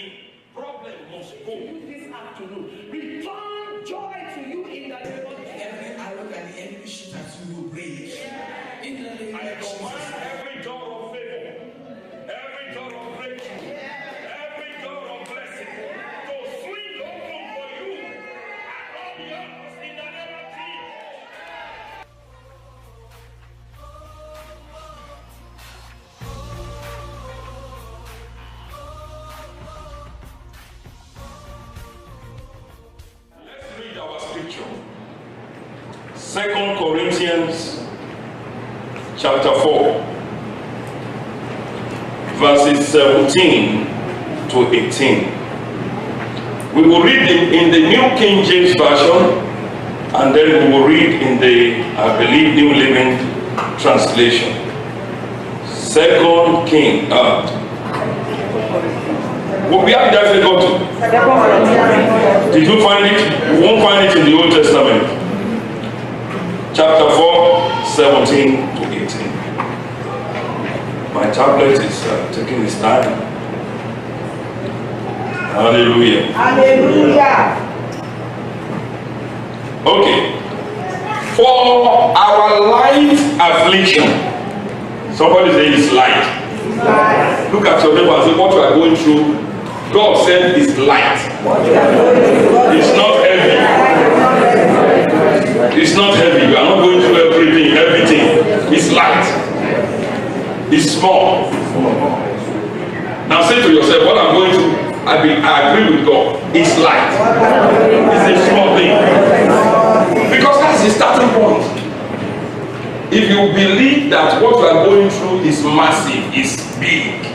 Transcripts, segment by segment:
him. Problem must go. This afternoon, return joy to you in the name of Jesus. Every arrow that the enemy shoots at you will break. In the name I of Jesus. command every door of favor, every door of breakthrough, every door of blessing to swing open for you and all yours in the name of Jesus. Let's read our scripture. 2 Corinthians chapter 4, verses 17 to 18. We will read in the New King James Version, and then we will read in the, I believe, New Living Translation. 2 King. Where did I say go to? Did you find it? You won't find it in the Old Testament. Chapter 4, 17 to 18. My tablet is taking its time. Hallelujah. Hallelujah. Okay. For our light affliction. Somebody say it's light. Look at your neighbor and say what you are going through. God said it's light. It's not heavy. It's not heavy. You are not going through everything. It's light. It's small. Now say to yourself, what I'm going through, I agree with God. It's light. It's a small thing. Because that's the starting point. If you believe that what you are going through is massive, is big,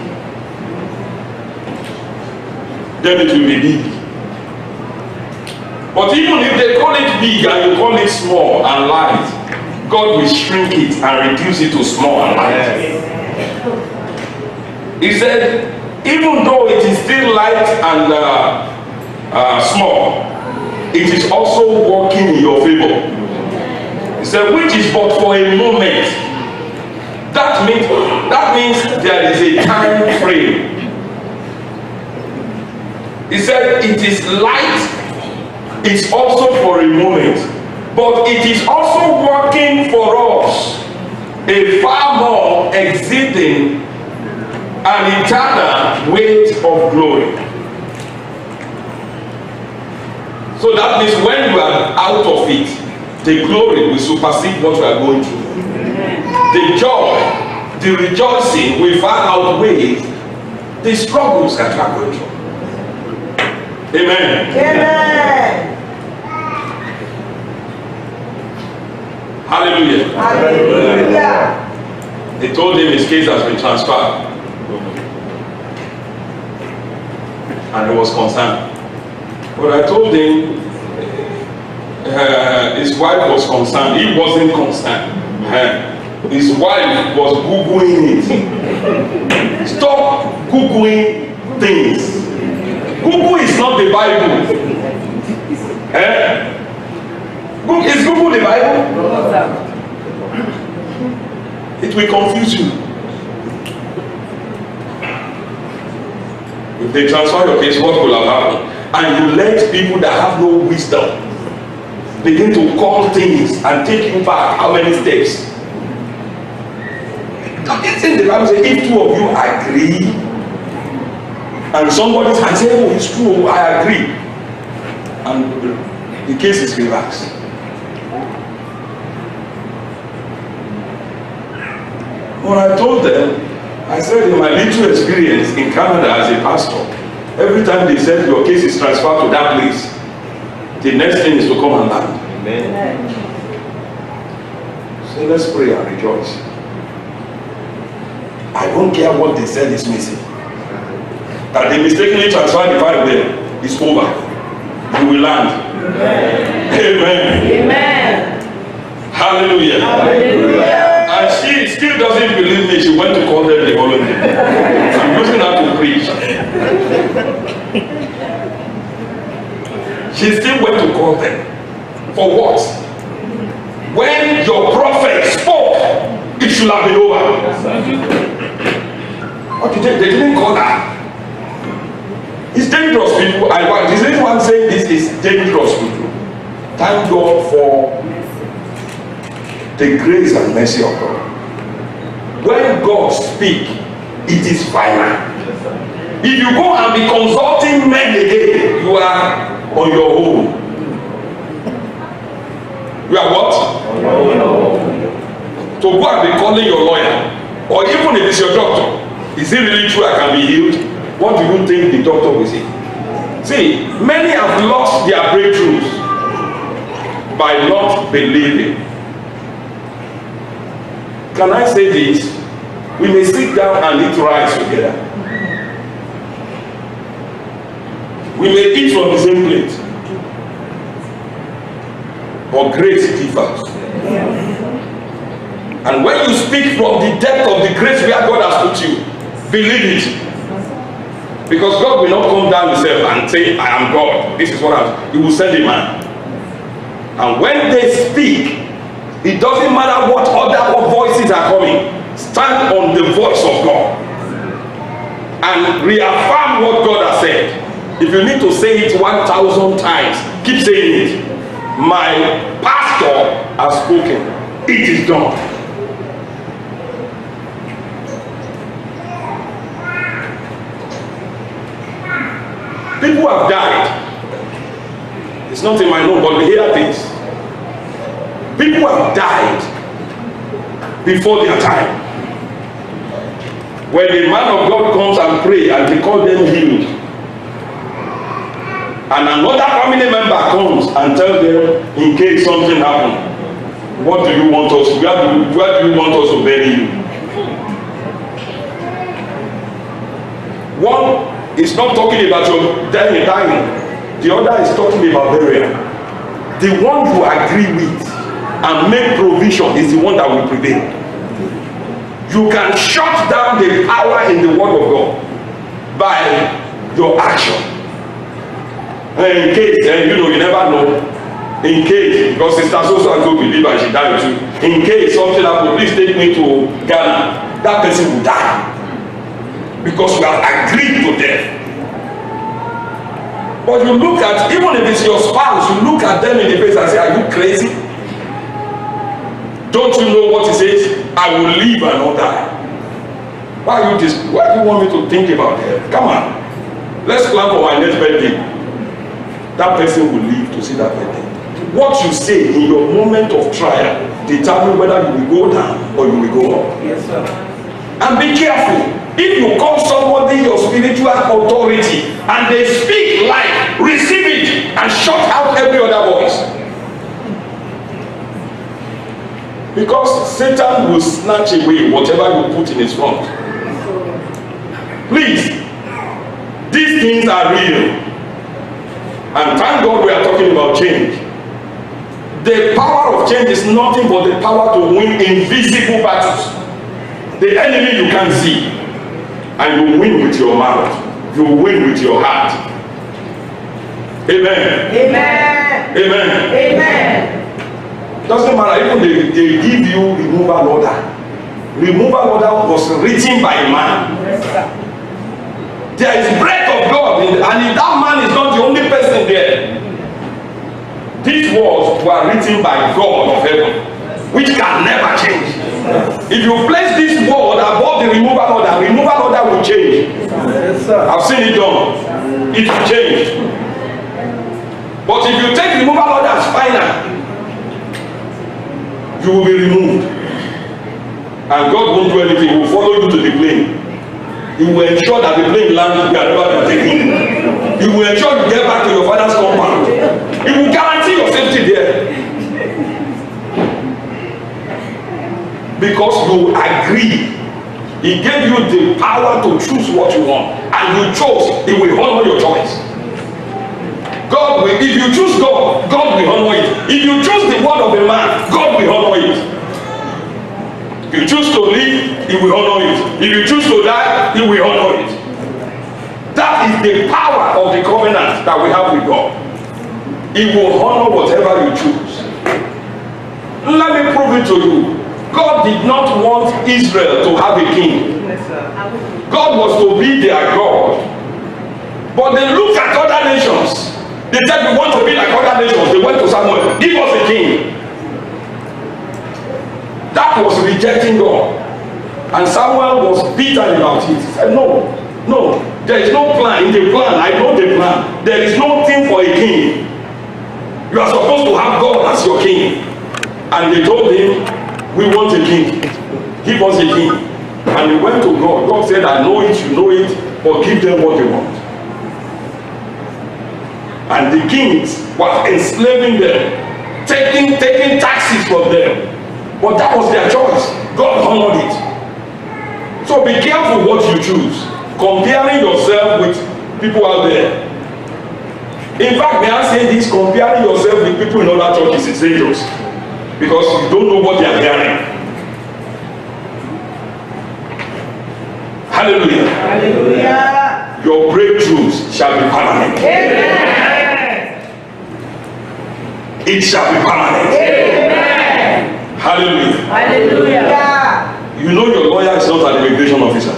then it will be big. But even if they call it big and you call it small and light, God will shrink it and reduce it to small and light. He said, even though it is still light and small, it is also working in your favor. He said, which is but for a moment. That means there is a time frame. He said, it is light. It's also for a moment, but it is also working for us a far more exceeding an eternal weight of glory. So that means when you are out of it, the glory will supersede what you are going through. The joy, the rejoicing will far outweigh the struggles that you are going through. Amen. Amen. Hallelujah. Hallelujah. They told him his case has been transferred. And he was concerned. But I told him his wife was concerned. He wasn't concerned. His wife was Googling it. Stop Googling things. Google is not the Bible. Is Google the Bible? It will confuse you. If they transfer your case, what will have happened? And you let people that have no wisdom begin to call things and take you back how many steps? It's in the Bible says if two of you agree and somebody can say, oh, it's true, I agree, and the case is relaxed. When I told them, I said in my little experience in Canada as a pastor, every time they said your case is transferred to that place, the next thing is to come and land. Amen. So let's pray and rejoice. I don't care what they said is missing. That they mistakenly transferred the file there, it's over. You will land. Amen. Amen. Amen. Hallelujah. Hallelujah. And she still doesn't believe me. She went to call them the following day. I'm using her to preach. She still went to call them. For what? When your prophet spoke, it should have been over. What did they didn't call her. He Is anyone saying this is dangerous to do? Thank God for the grace and mercy of God. When God speaks, it is final. If you go and be consulting men again, you are on your own. You are what? To go and be calling your lawyer, or even if it's your doctor, is it really true I can be healed? What do you think the doctor will say? See, many have lost their breakthroughs by not believing. Can I say this? We may sit down and eat rice together. We may eat from the same plate. But grace differs. And when you speak from the depth of the grace where God has put you, believe it. Because God will not come down himself and say, I am God. This is what I'm. He will send a man. And when they speak, it doesn't matter what other voices are coming. Stand on the voice of God. And reaffirm what God has said. If you need to say it 1,000 times, keep saying it. My pastor has spoken. It is done. People have died. It's not in my note, but we hear things. People have died before their time. When the man of God comes and pray and they call them healed, and another family member comes and tells them, in case something happens, what do you want us? Where do you want us to bury you? One is not talking about your dying. The other is talking about burial. The one you agree with and make provision is the one that will prevail. You can shut down the power in the word of God by your action. In case, you never know. In case, because Sister so-and-so believe and she died too. In case something happens, please take me to Ghana. That person will die. Because we have agreed to death. But you look at, even if it's your spouse, you look at them in the face and say, are you crazy? Don't you know what he says? I will live and not die. Why do you want me to think about it? Come on. Let's plan for my next birthday. That person will live to see that birthday. What you say in your moment of trial determine whether you will go down or you will go up. Yes, sir. And be careful. If you call somebody your spiritual authority and they speak life, receive it and shut out every other voice. Because Satan will snatch away whatever you put in his front. Please, these things are real. And thank God we are talking about change. The power of change is nothing but the power to win invisible battles. The enemy you can't see. And you win with your mouth. You win with your heart. Amen. Amen. Amen. Amen. Doesn't matter, even they give you removal order. Removal order was written by a man. Yes, sir. There is breath of God and if that man is not the only person there. These words were written by God of heaven, which can never change. If you place this word above the removal order will change. Yes, sir. I've seen it done. It will change. But if you take removal order as final, you will be removed. And God won't do anything. He will follow you to the plane. He will ensure that the plane lands where never been taken. He will ensure you get back to your father's compound. He will guarantee your safety there. Because you agree. He gave you the power to choose what you want. And you chose. He will honor your choice. God will, if you choose God, God will honor it. If you choose the word of a man, God will honor it. If you choose to live, he will honor it. If you choose to die, he will honor it. That is the power of the covenant that we have with God. He will honor whatever you choose. Let me prove it to you. God did not want Israel to have a king. Yes, sir. God was to be their God. But they look at other nations. They said, we want to be like other nations. They went to Samuel, give us a king. That was rejecting God. And Samuel was bitter about it. He said, no, there is no plan. In the plan, I know the plan. There is no thing for a king. You are supposed to have God as your king. And they told him, we want a king. Give us a king. And he went to God. God said, I know it, you know it, but give them what they want. And the kings were enslaving them, taking taxes from them. But that was their choice. God honored it. So be careful what you choose. Comparing yourself with people out there. In fact, may I say this, comparing yourself with people in other churches is dangerous. Because you don't know what they are hearing. Hallelujah. Hallelujah. Your breakthroughs shall be permanent. Amen. It shall be permanent. Amen. Hallelujah. Hallelujah. You know your lawyer is not an immigration officer.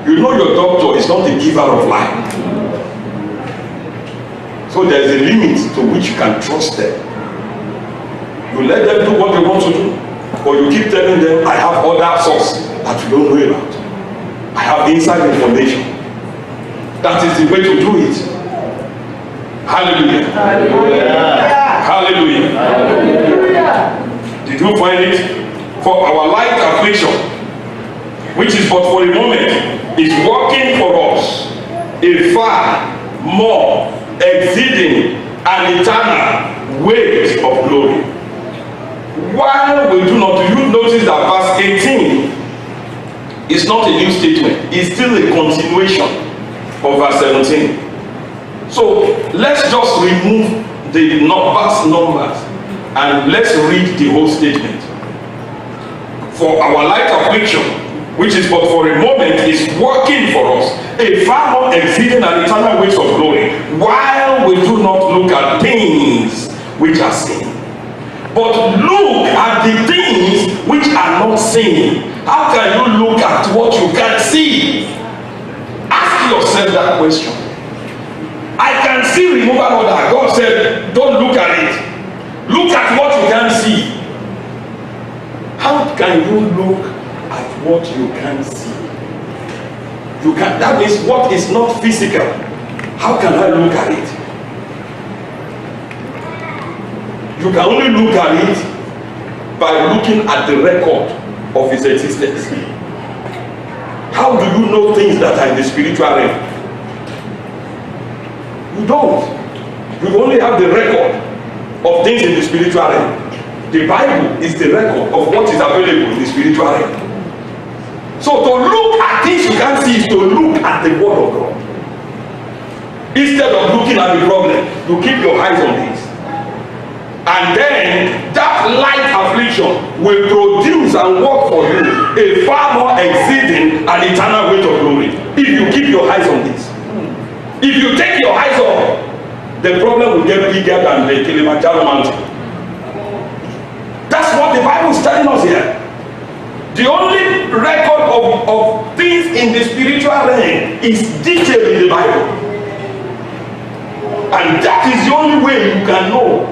You know your doctor is not a giver of life. So there is a limit to which you can trust them. You let them do what they want to do, or you keep telling them, I have other sources that you don't know about. I have inside information. That is the way to do it. Hallelujah. Hallelujah. Hallelujah. Did you find it? For our light affliction, which is but for a moment, is working for us a far more exceeding and eternal weight of glory. While we do not, do you notice that verse 18 is not a new statement, it's still a continuation of verse 17. So let's just remove the verse numbers and let's read the whole statement. For our light affliction, which is but for a moment, is working for us a far more exceeding and eternal weight of glory, while we do not look at things which are seen, but look at the things which are not seen. How can you look at what you can't see? Ask yourself that question. I can see removal order. God said, don't look at it. Look at what you can't see. How can you look at what you can't see? You can. That means what is not physical. How can I look at it? You can only look at it by looking at the record of its existence. How do you know things that are in the spiritual realm? You don't. You only have the record of things in the spiritual realm. The Bible is the record of what is available in the spiritual realm. So to look at things you can't see is to look at the word of God. Instead of looking at the problem, you keep your eyes on this. And then that light affliction will produce and work for you a far more exceeding and eternal weight of glory. If you keep your eyes on this. If you take your eyes off, the problem will get bigger than the Kilimanjaro mountain. That's what the Bible is telling us here. The only record of things in the spiritual realm is detailed in the Bible. And that is the only way you can know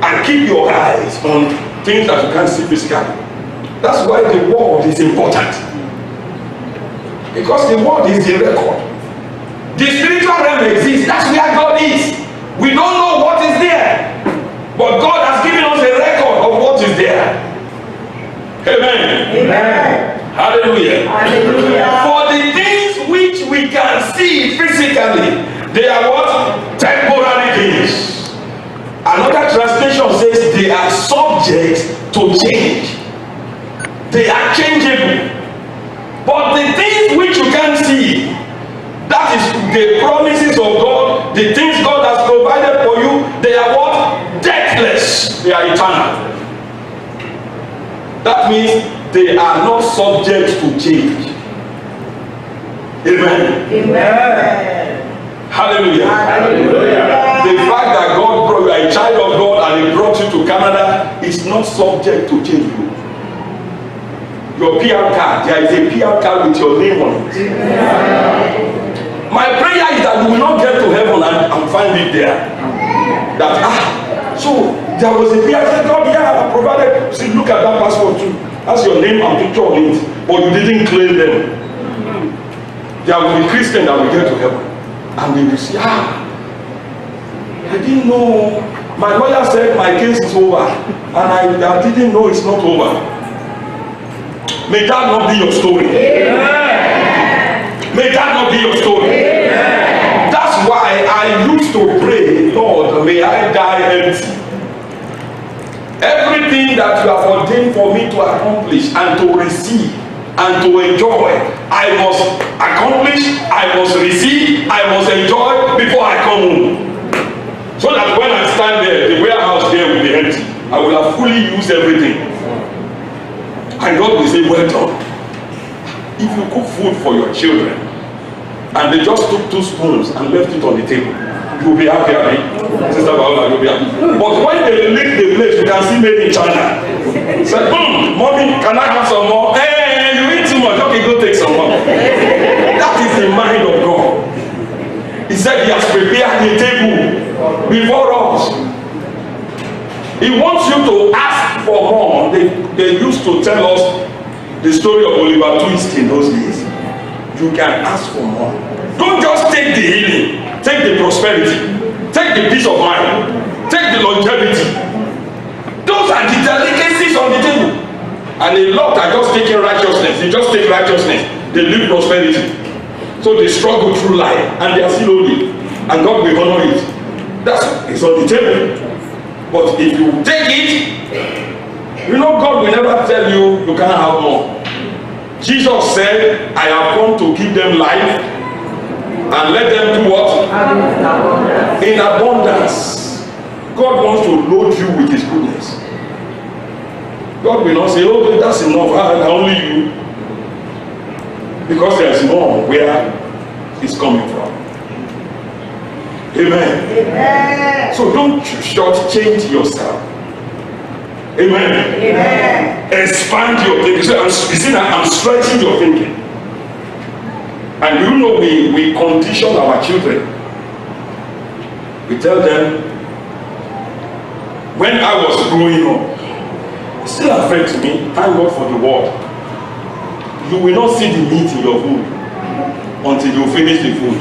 and keep your eyes on things that you can't see physically. That's why the word is important. Because the word is the record. The spiritual realm exists. That's where God is. We don't know what is there. But God has given us a record of what is there. Amen. Amen. Hallelujah. Hallelujah. For the things which we can see physically, they are what? Temporary things. Another translation says they are subject to change. They are changeable. But the things which you can't see, that is the promises of God, the things God has provided for you, they are what? Deathless. They are eternal. That means they are not subject to change. Amen. Amen. Hallelujah. Hallelujah. The fact that God brought you a child of God and He brought you to Canada is not subject to change. Your PR card, there is a PR card with your name on it. My prayer is that you will not get to heaven and find it there. That so there was a PR card. God, yeah, I provided. See, look at that passport too. That's your name and picture on it, but you didn't claim them. There will be Christians that will get to heaven, and they will say, I didn't know. My lawyer said my case is over, and I didn't know it's not over. May that not be your story. Amen. May that not be your story. Amen. That's why I used to pray, Lord, may I die empty. Everything that you have ordained for me to accomplish and to receive and to enjoy, I must accomplish, I must receive, I must enjoy before I come home. So that when I stand there, the warehouse there will be empty. I will have fully used everything. And God will say, well done. If you cook food for your children and they just took 2 spoons and left it on the table, you will be happy, Abby. Sister Paola, you'll be happy. But when they lick the place, you can see made in China. Say, mommy, can I have some more? Hey, you eat too much. Okay, go take some more. That is the mind of God. He said he has prepared the table before us. He wants you to ask for more. They used to tell us the story of Oliver Twist in those days. You can ask for more. Don't just take the healing, take the prosperity, take the peace of mind, take the longevity. Those are the delicacies on the table. And a lot are just taking righteousness. They just take righteousness. They live prosperity. So they struggle through life and they are still holy. And God will honor it. That's it's on the table. But if you take it, you know God will never tell you you can't have more. Jesus said, I have come to give them life and let them do what? In abundance. God wants to load you with his goodness. God will not say, oh, that's enough, only you. Because there's more where it's coming from. Amen. Amen. So don't shortchange yourself. Amen. Amen. Expand your thinking. So you see that I'm stretching your thinking. And you know we condition our children. We tell them, when I was growing up, it still affects me. Thank God for the word. You will not see the meat in your food until you finish the food.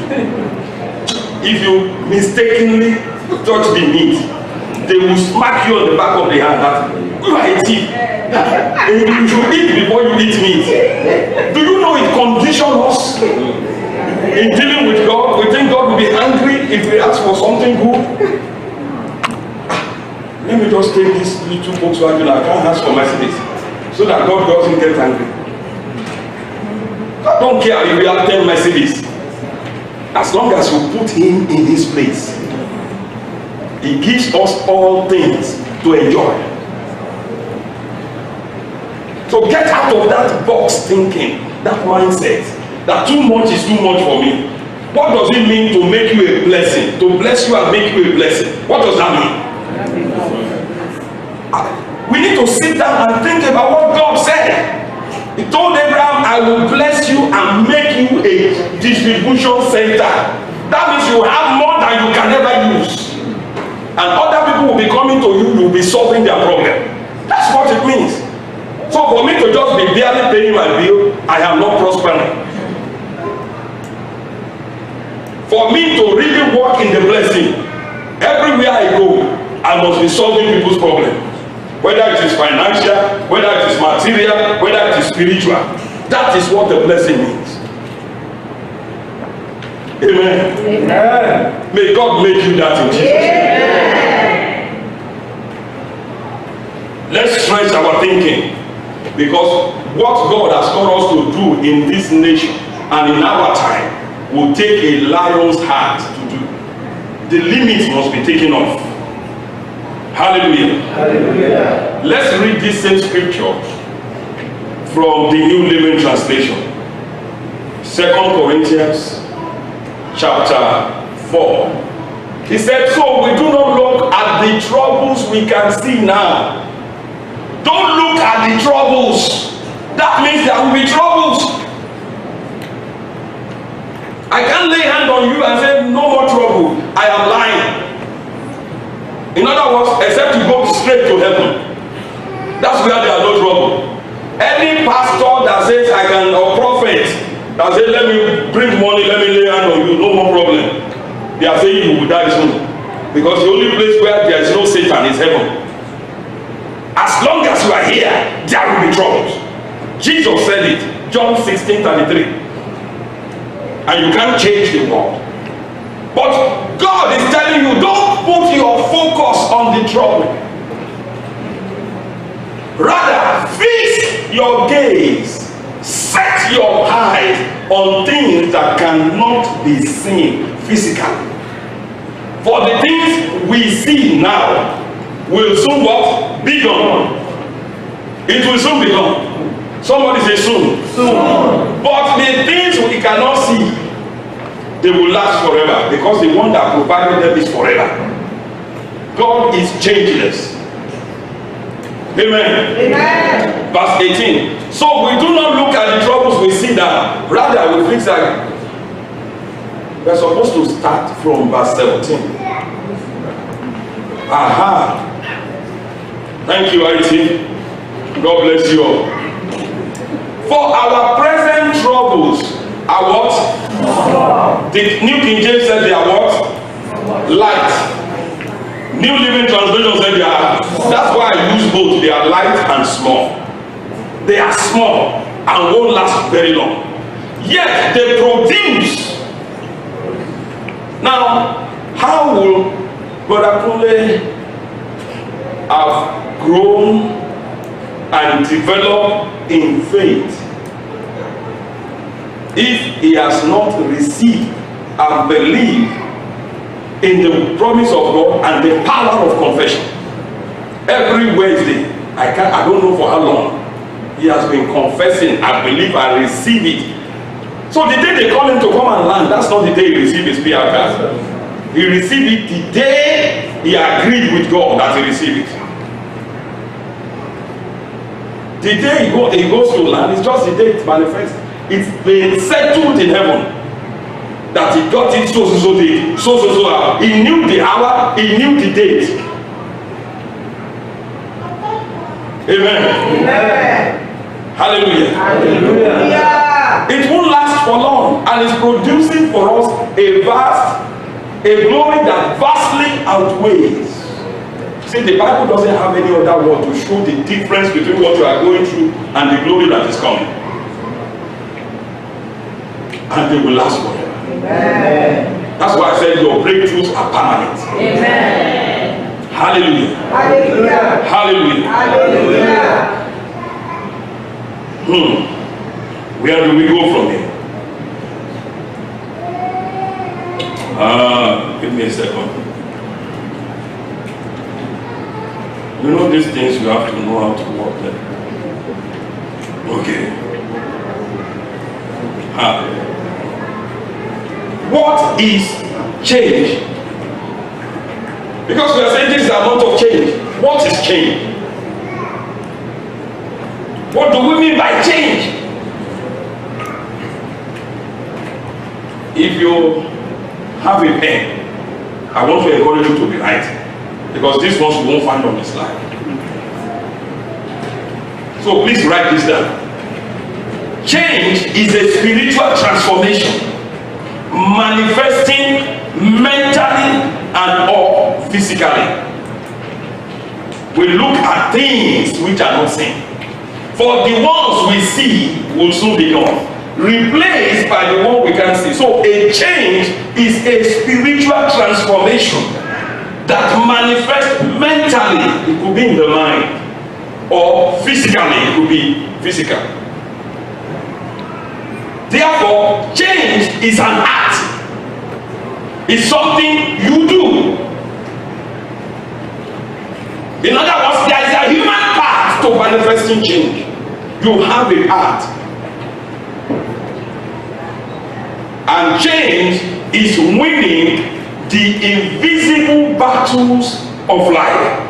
If you mistakenly touch the meat, they will smack you on the back of the hand that you are a thief. You should eat before you eat meat. Do you know it conditions us in dealing with God? We think God will be angry if we ask for something good. Let me just take this little Volkswagen. I can't ask for Mercedes, so that God doesn't get angry. I don't care if we have 10 Mercedes. As long as you put him in his place, he gives us all things to enjoy. So get out of that box thinking, that mindset, that too much is too much for me. What does it mean to make you a blessing? To bless you and make you a blessing. What does that mean? We need to sit down and think about what God said. He told Abraham, I will bless you and make you a distribution center. That means you have more than you can ever use. And other people will be coming to you, you will be solving their problem. That's what it means. So for me to just be barely paying my bill, I am not prospering. For me to really walk in the blessing, everywhere I go, I must be solving people's problems. Whether it is financial, whether it is material, whether it is spiritual. That is what the blessing means. Amen. Amen. May God make you that in Jesus' name. Let's stretch our thinking. Because what God has called us to do in this nation and in our time will take a lion's heart to do. The limits must be taken off. Hallelujah. Hallelujah. Let's read this same scripture from the New Living Translation. 2 Corinthians chapter 4. He said, so we do not look at the troubles we can see now. Don't look at the troubles. that means there will be troubles. I can't lay hand on you and say no more trouble. I am lying. In other words, except you go straight to heaven. That's where there are no trouble. Any pastor that says I can, or prophet that says let me bring money, let me lay hand on you, no more problem. They are saying you will die soon. Because the only place where there is no Satan is heaven. As long as you are here, there will be troubles. Jesus said it, John 16:33. And you can't change the world. But God is telling you, don't put your focus on the trouble. Rather, fix your gaze, set your eyes on things that cannot be seen physically. For the things we see now will soon what? Be gone. It will soon be gone. Somebody say soon. Soon. But the things we cannot see, they will last forever, because the one that provided them is forever. God is changeless. Amen. Amen. Verse 18. So we do not look at the troubles we see now. Rather, we fix that. We are supposed to start from verse 17. Aha. Thank you, IT. God bless you all. For our present troubles are what? The New King James said they are what? Light. New Living Translation said they are. That's why I use both. They are light and small. They are small and won't last very long. Yet they produce. Now, how will Brother Kunle have grown and developed in faith if he has not received and believed in the promise of God and the power of confession? Every Wednesday, I don't know for how long, he has been confessing, I believe, I receive it. So the day they call him to come and land, that's not the day he received his PR card. He received it the day he agreed with God that he received it. The day he goes to land, it's just the day it manifests. It's been settled in heaven that he got it so date, so hour. He knew the hour, he knew the date. Amen. Amen. Hallelujah. Hallelujah. It won't last for long, and it's producing for us a glory that vastly outweighs. See, the Bible doesn't have any other word to show the difference between what you are going through and the glory that is coming. And they will last forever. Amen. That's why I said your breakthroughs are permanent. Amen. Hallelujah. Hallelujah. Hallelujah. Hallelujah. Where do we go from here? Give me a second. You know these things, you have to know how to work them. Okay. What is change? Because we are saying this is a amount of change. What is change? What do we mean by change? If you have a pen, I want to encourage you to be writing, because this ones you won't find on the slide. So please write this down. Change is a spiritual transformation manifesting mentally and or physically. We look at things which are not seen. For the ones we see will soon be gone, replaced by the one we can see. So a change is a spiritual transformation that manifests mentally. It could be in the mind, or physically, it could be physical. Therefore, change is an act. It's something you do. In other words, there is a human part to manifesting change. You have a part. And change is winning the invisible battles of life.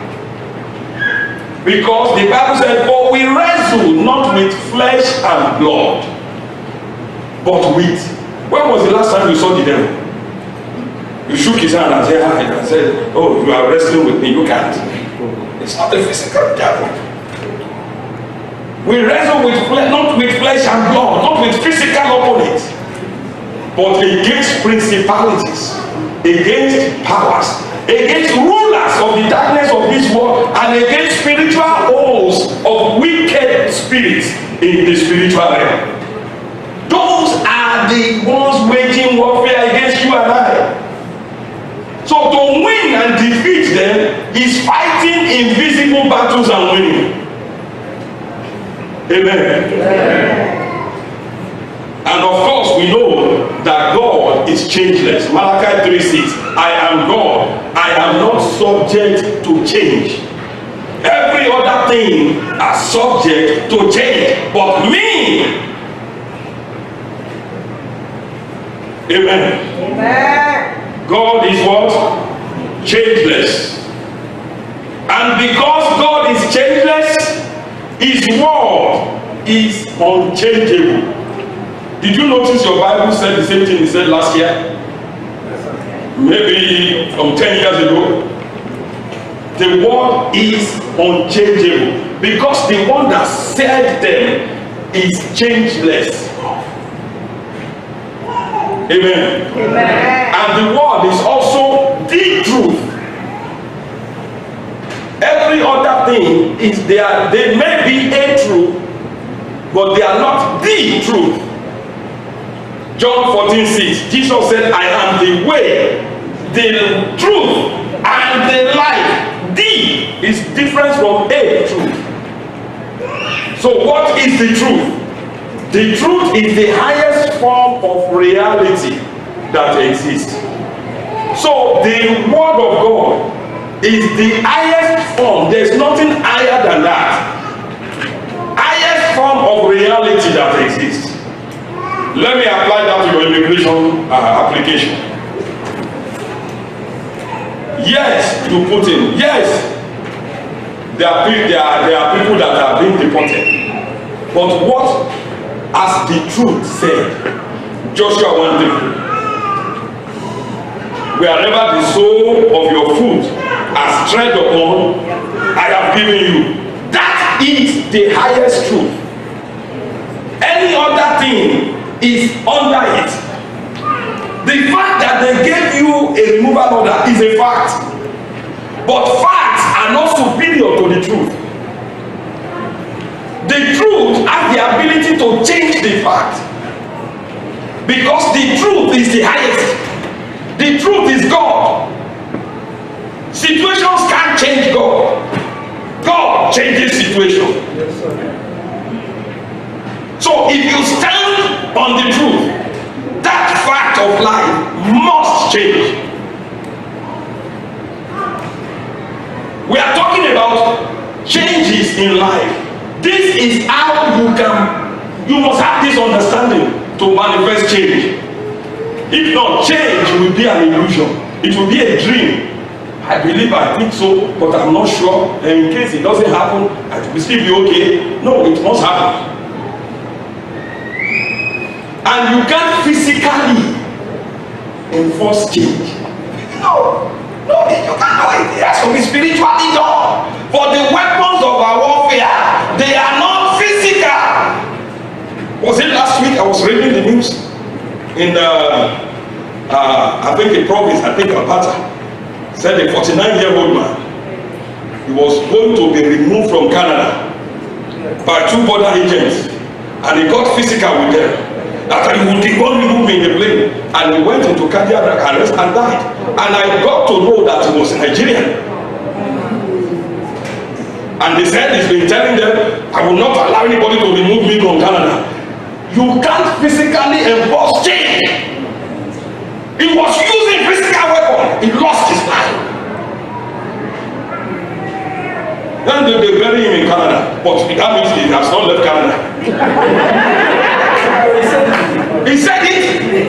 Because the Bible said, for we wrestle wrestle not with flesh and blood, but with. When was the last time you saw the devil? You shook his hand and said hi and said, "Oh, you are wrestling with me." You can't. It's not a physical devil. We wrestle with not with flesh and blood, not with physical opponents, but against principalities, against powers, against rulers of the darkness of this world, and against spiritual hosts of wicked spirits in the spiritual realm. Those are the ones waging warfare against you and I. So to win and defeat them is fighting invisible battles and winning. Amen. And of course we know that God is changeless. Malachi 3:6. I am God. I am not subject to change. Every other thing are subject to change, but me. Amen. Amen. God is what? Changeless. And because God is changeless, his word is unchangeable. Did you notice your Bible said the same thing it said last year? Maybe from 10 years ago. The word is unchangeable because the one that said them is changeless. Amen. Amen. And the word is also the truth. Every other thing is there. They may be a truth, but they are not the truth. John 14:6. Jesus said, I am the way, the truth, and the life. The is different from a truth. So what is the truth? The truth is the highest form of reality that exists. So the word of God is the highest form. There's nothing higher than that. Highest form of reality that exists. Let me apply that to your immigration application. Yes, you put in. Yes, there are people that are being deported. But what as the truth said, Joshua 1:3, wherever the sole of your foot has tread upon, I have given you. That is the highest truth. Any other thing is under it. The fact that they gave you a removal order is a fact, but facts are not superior to the truth. The truth has the ability to change the fact, because the truth is the highest. The truth is God. Situations can't change God. God changes situations. Yes, sir. So if you stand on the truth, that fact of life must change. We are talking about changes in life. This is how you must have this understanding to manifest change. If not, change will be an illusion. It will be a dream. I believe, I think so, but I'm not sure. And in case it doesn't happen, I will still be okay. No, it must happen. And you can't physically enforce change. No, you can't do it. It has to be spiritually done. For the weapons of our warfare, they are not physical. Was it last week I was reading the news in I think a province, I think Alberta, said a 49-year-old man, he was going to be removed from Canada by 2 border agents, and he got physical with them. After he would remove me in the plane, and he went into cardiac arrest and died. And I got to know that he was Nigerian. And they said he's been telling them, I will not allow anybody to remove me from Canada. You can't physically enforce change. He was using physical weapon. He lost his life. Then they bury him in Canada. But that means he has not left Canada. He said it.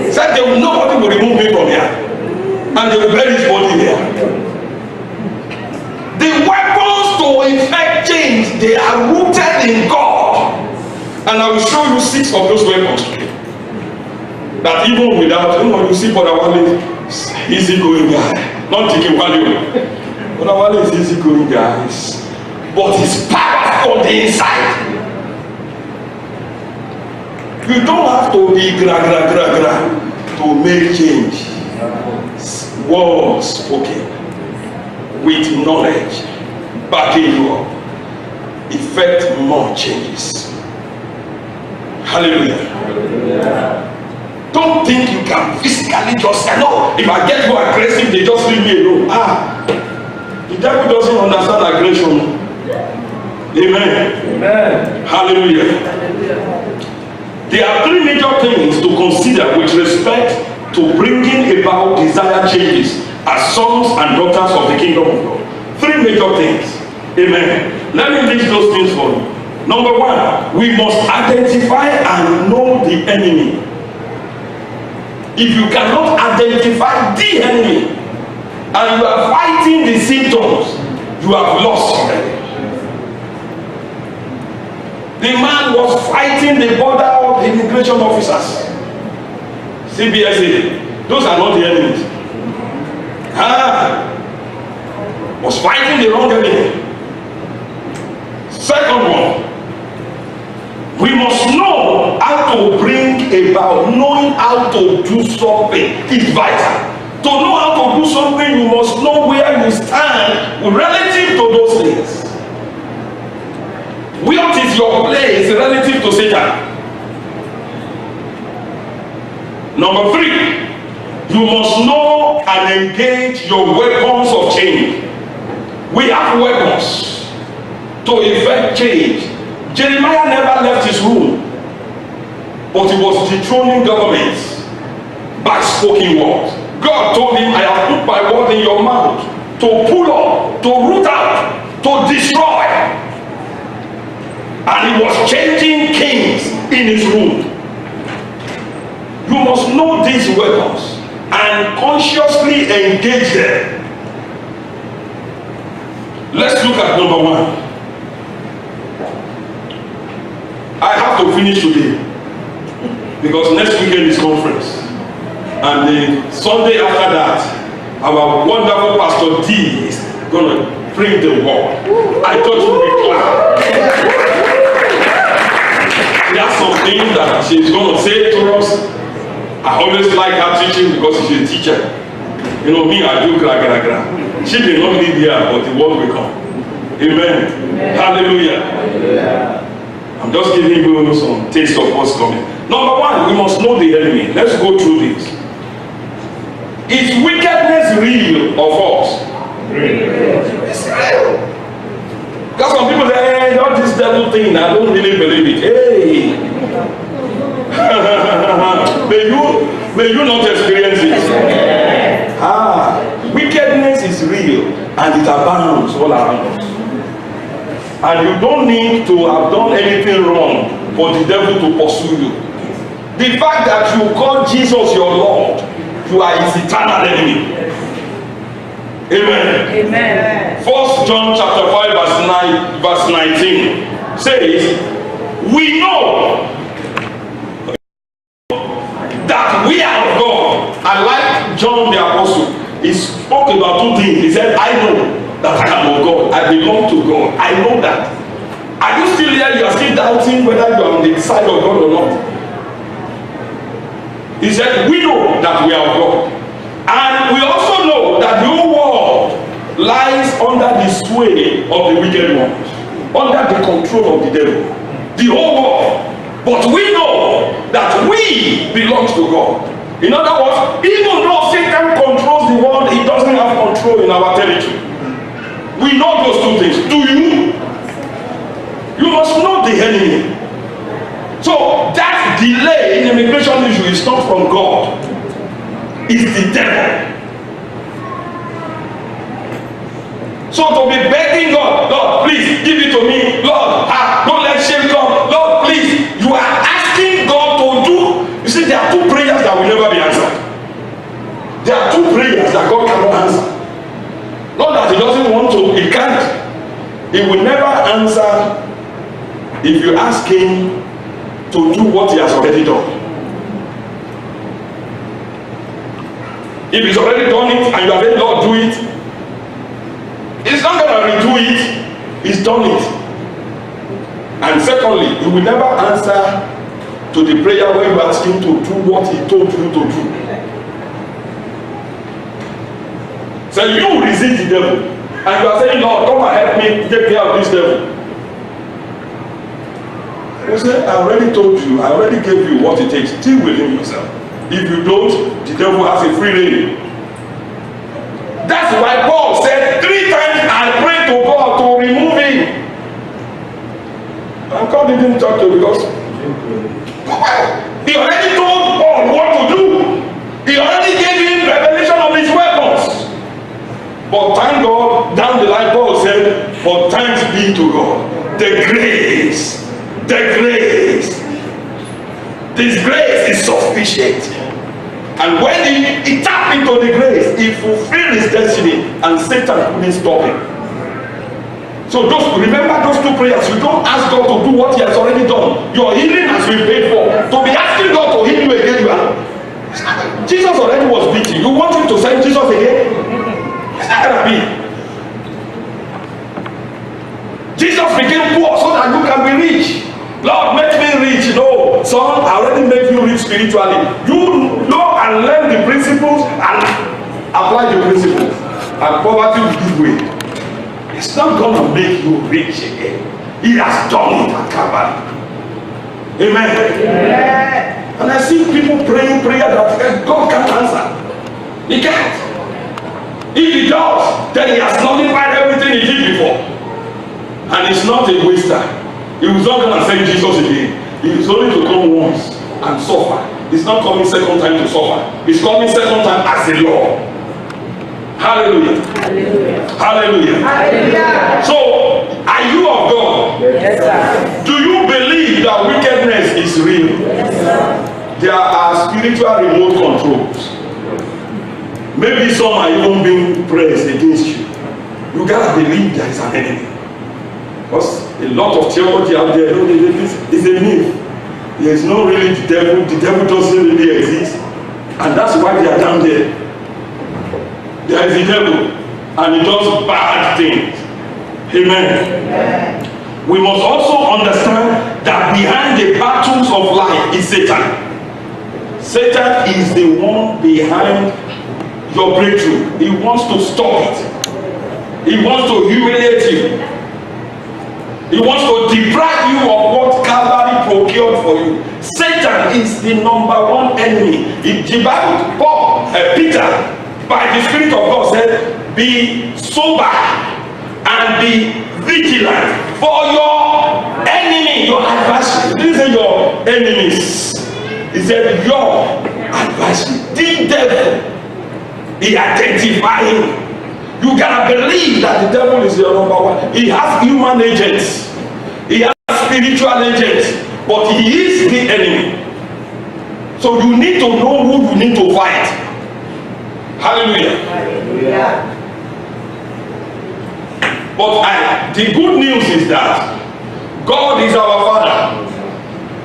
He said nobody will remove me from here. And they will bury his body here. The weapons to effect change, they are rooted in God. And I will show you 6 of those weapons today. That even without, you see Brother Wale, easy going guy. Not taking Wale. Brother Wale is easy going guy. But he's powerful on the inside. You don't have to be gra to make change. Words spoken with knowledge backing you up effect more changes. Hallelujah. Don't think you can physically just say, no, if I get more aggressive, they just leave me alone. The devil doesn't understand aggression. Amen. Hallelujah. There are 3 major things to consider with respect to bringing about desired changes as sons and daughters of the kingdom of God. 3 major things. Amen. Let me list those things for you. Number 1, we must identify and know the enemy. If you cannot identify the enemy and you are fighting the symptoms, you have lost already. The man was fighting the border of the immigration officers. CBSA. Those are not the enemies. Was fighting the wrong enemy. Second one, we must know how to bring about, knowing how to do something is vital. To know how to do something, you must know where you stand relative to those things. What is your place relative to Satan? Number 3, you must know and engage your weapons of change. We have weapons to effect change. Jeremiah never left his room, but he was dethroning governments by spoken words. God told him, I have put my word in your mouth to pull up, to root out, to destroy. And he was changing kings in his room. You must know these weapons and consciously engage them. Let's look at number 1. I have to finish today because next weekend is conference, and the Sunday after that our wonderful Pastor D is gonna bring the word. I thought you would clap. There are some things that she's gonna say to us. I always like her teaching because she's a teacher. You know me, I do gra. She may not be here, but the word will come. Amen. Hallelujah. I'm just giving you some taste of what's coming. Number 1, we must know the enemy. Let's go through this. Is wickedness real or false? It's real. Because some people say, hey, not this devil thing, I don't really believe it. Hey. may you not experience it. Wickedness is real and it abounds all around us. And you don't need to have done anything wrong for the devil to pursue you. The fact that you call Jesus your Lord, you are his eternal enemy. Amen. Amen. 1 John chapter 5 verse 19 says, we know that we are of God. And like John the Apostle, he spoke about 2 things. He said, I know that I am of God. I belong to God. I know that. Are you still here? You are still doubting whether you are on the side of God or not. He said, we know that we are of God. And we also know that the whole world lies under the sway of the wicked ones, under the control of the devil. The whole world. But we know that we belong to God. In other words, even though Satan controls the world, he doesn't have control in our territory. We know those 2 things. Do you? You must know the enemy. So that delay in immigration issue is not from God. It's the devil. So to be begging God, Lord, please give it to me. Lord, don't let shame come. Lord, please. You are asking God to do. You see, there are 2 prayers that will never be answered. There are 2 prayers that God cannot answer. Not that he doesn't want to, he can't. He will never answer if you ask him to do what he has already done. If he's already done it and you are saying, Lord, do it, he's not going to redo it. He's done it. And secondly, he will never answer to the prayer when you ask him to do what he told you to do. So you resist the devil and you are saying, Lord, come and help me take care of this devil. You say, I already told you, I already gave you what it takes. Deal with him yourself. If you don't, the devil has a free rein. That's why Paul said 3 times I prayed to God to remove him. And God didn't talk to him because he already told Paul what to do. He already gave him revelation of his weapons. But thank God, down the line Paul said, for thanks be to God. The grace. This grace is sufficient. And when he tapped into the grace, he fulfilled his destiny and Satan couldn't stop him. So remember those 2 prayers. You don't ask God to do what he has already done. Your healing has been paid for. To be asking God to heal you again, Jesus already was beaten. You want him to send Jesus again? It's not going to be. Jesus became poor so that you can be rich. Lord, make me rich. No, son, I already made you rich spiritually. You know and learn the principles and apply the principles, and poverty will give way. It's not going to make you rich again. He has done it at Calvary. Amen. Yeah. And I see people praying prayer that God can't answer. He can't. If he does, then he has nullified everything he did before. And it's not a waster. He was not going to send Jesus again. He is only to come once and suffer. He's not coming second time to suffer. He's coming second time as the Lord. Hallelujah. Hallelujah. Hallelujah. Hallelujah. So, are you of God? Yes, sir. Do you believe that wickedness is real? Yes, sir. There are spiritual remote controls. Maybe some are even being pressed against you. You gotta believe there is an enemy. Because a lot of theology out there, this is a myth. There is no really the devil doesn't really exist. And that's why they are down there. There is a devil, and he does bad things. Amen. We must also understand that behind the battles of life is Satan. Satan is the one behind your breakthrough. He wants to stop it. He wants to humiliate you. He wants to deprive you of what Calvary procured for you. Satan is the #1 enemy. The Bible, Peter, by the Spirit of God said, be sober and be vigilant for your enemy, your adversary. These are your enemies. He said, your adversary, the devil. He identified him. You gotta believe that the devil is your #1. He has human agents. He has spiritual agents. But he is the enemy. So you need to know who you need to fight. Hallelujah. Hallelujah. But the good news is that God is our Father.